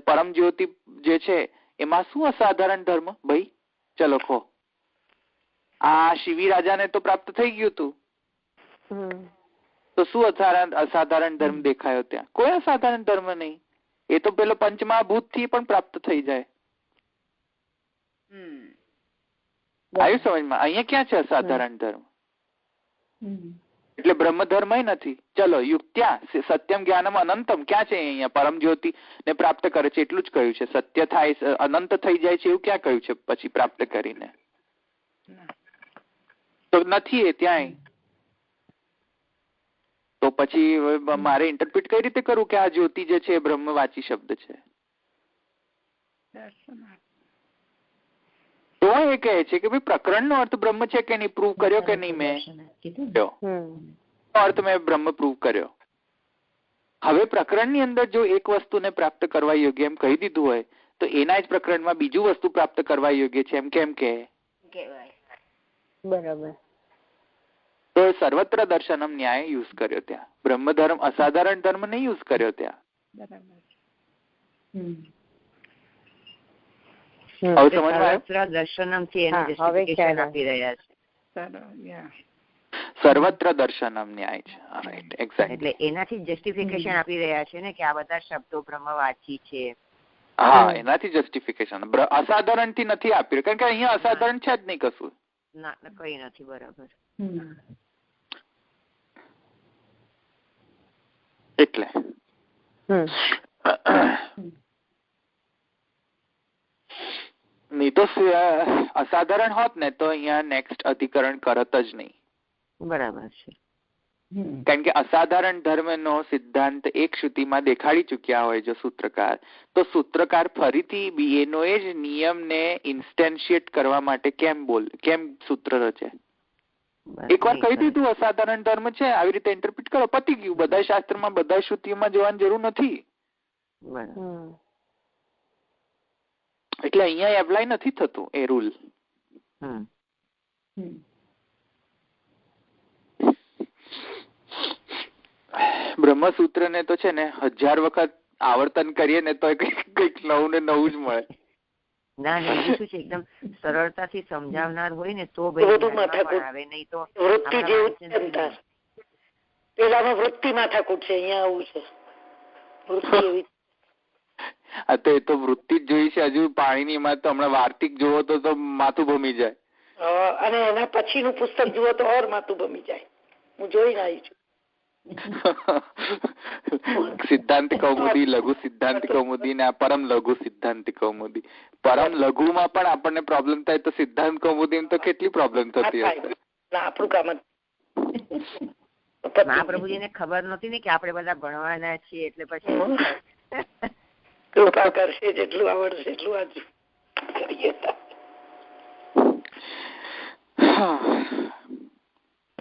પરમ જ્યોતિ જે છે એમાં શું અસાધારણ ધર્મ ભાઈ? ચલો કહો. આ શિવી રાજાને તો પ્રાપ્ત થઈ ગયું હતું, તો શું અસાધારણ ધર્મ દેખાયો ત્યાં? કોઈ અસાધારણ ધર્મ નહીં. એ તો પેલો પંચમહાભૂત થી પણ પ્રાપ્ત થઈ જાય. આવ્યું સમજમાં? અહીંયા ક્યાં છે અસાધારણ ધર્મ? એટલે બ્રહ્મ ધર્મ નથી. ચલો યુક્ત્યા સત્યમ જ્ઞાનમ અનંતમ ક્યાં છે? અહીંયા પરમ જ્યોતિ ને પ્રાપ્ત કરે છે એટલું જ કહ્યું છે. સત્ય થાય અનંત થઈ જાય છે એવું ક્યાં કહ્યું છે પછી પ્રાપ્ત કરીને? તો નથી એ ત્યાંય. તો પછી મારે ઇન્ટરપ્રિટ કઈ રીતે કરું કે આ જ્યોતિ જે છે એ બ્રહ્મવાચી શબ્દ છે? તો એ કહે છે કે ભાઈ પ્રકરણનો અર્થ બ્રહ્મ છે કે નહીં, પ્રૂવ કર્યો કે નહીં? મેં અર્થ મેં બ્રહ્મ પ્રૂવ કર્યો. હવે પ્રકરણની અંદર જો એક વસ્તુને પ્રાપ્ત કરવા યોગ્ય એમ કહી દીધું હોય તો એના જ પ્રકરણમાં બીજું વસ્તુ પ્રાપ્ત કરવા યોગ્ય છે એમ કેમ કે? બરાબર. તો સર્વત્ર દર્શનમ ન્યાય યુઝ કર્યો ત્યાં. બ્રહ્મ ધર્મ અસાધારણ ધર્મ નહીં યુઝ કર્યો ત્યાં. દર્શનમ થી એનું જસ્ટિફિકેશન આપી રહ્યા છે. સર્વત્ર દર્શનમ ન્યાય છે. Right, exact. એટલે એનાથી જસ્ટિફિકેશન આપી રહ્યા છે ને કે આ બધા શબ્દો બ્રહ્મવાચી છે. હા, એનાથી જસ્ટિફિકેશન. અસાધારણ થી નથી આપ્યું કારણ કે અહીંયા અસાધારણ છે જ નહીં કશું. ના, કઈ નથી. બરાબર. એટલે નહીં તો અસાધારણ હોત ને તો અહીંયા નેક્સ્ટ અધિકરણ કરત જ નહીં. બરાબર છે. કારણ કે અસાધારણ ધર્મનો સિદ્ધાંત એક શ્રુતિમાં દેખાડી ચુક્યા હોય જો સૂત્રકાર, તો સૂત્રકાર ફરીથી એનો એ જ નિયમને ઇન્સ્ટેન્શિએટ કરવા માટે કેમ સૂત્ર રચે? એકવાર કહી દીધું અસાધારણ ધર્મ છે, આવી રીતે ઇન્ટરપ્રિટ કરો, પતી ગયું. બધા શાસ્ત્રમાં બધા શ્રુતિઓમાં જવાની જરૂર નથી. એટલે અહીંયા એપ્લાય નથી થતું એ રૂલ. બ્રહ્મસૂત્ર ને તો છે ને 1000 વખત આવર્તન કરીએ ને તો કઈક નવું ને નવું જ મળે. ના ના, શું છે એકદમ સરળતાથી સમજાવનાર હોય ને તો આવે, નહીં તો વૃત્તિ જેવું પેલામાં વૃત્તિ માથાકૂટ છે, અહીંયા આવું છે વૃત્તિ એવી. હા, તો એ તો વૃત્તિ જ જોઈ છે. હજુ પાણીની માં તો હમણાં વાર્તિક જોવો તો માથું ભમી જાય, અને એના પછીનું પુસ્તક જુઓ તો ઓર માથું ભમી જાય. હું જોઈને આવી છું. સિદ્ધાંત કૌમુદી, લઘુ સિદ્ધાંત કૌમુદી ને પરમ લઘુ સિદ્ધાંત કૌમુદી. પરમ લઘુમાં પણ આપણને પ્રોબ્લેમ થાય તો સિદ્ધાંત કૌમુદી તો કેટલી પ્રોબ્લેમ થતી હશે. આપણું કામ મહાપ્રભુજીને ખબર નહોતી ને કે આપણે બધા ભણવાના છીએ, એટલે પછી કૃપા કરશે, જેટલું આવડશે એટલું આજુ કરીએ.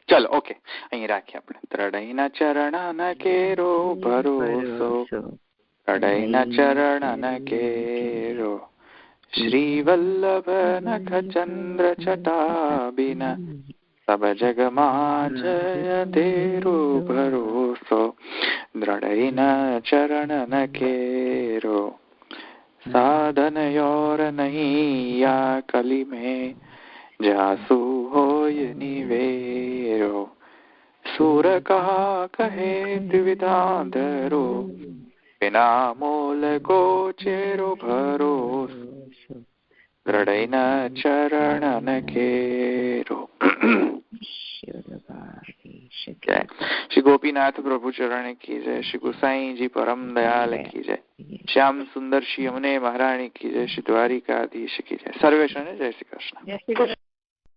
ચલો, ઓકે, અહીં રાખીએ આપણે. ત્રણેયના ચરણના કેરો ભરોસો, ત્રણેયના ચરણના કેરો, શ્રી વલ્લભ નખ ચંદ્ર છટાબિના સબ જગમાં જય તેરો ભરોસો. ત્રણેયના ચરણના કેરો, સાધન યોર નહીં યા કલી મેં જાસુ હોય નિવેરો. સુર કહા કહે દ્વિધાધરો, વિના મોલ ગોચેરો ભરોસો. ત્રણેયના ચરણ કેરો. શ્રી ગોપીનાથ પ્રભુ ચરણ કી જય. શ્રી ગુસાઈજી પરમ દયાલ કી જય. શ્યામ સુંદર શ્રી યમુને મહારાણી કી જય. શ્રી દ્વારિકાધીશ કી જય. સર્વેશ્વરને જય શ્રી કૃષ્ણ.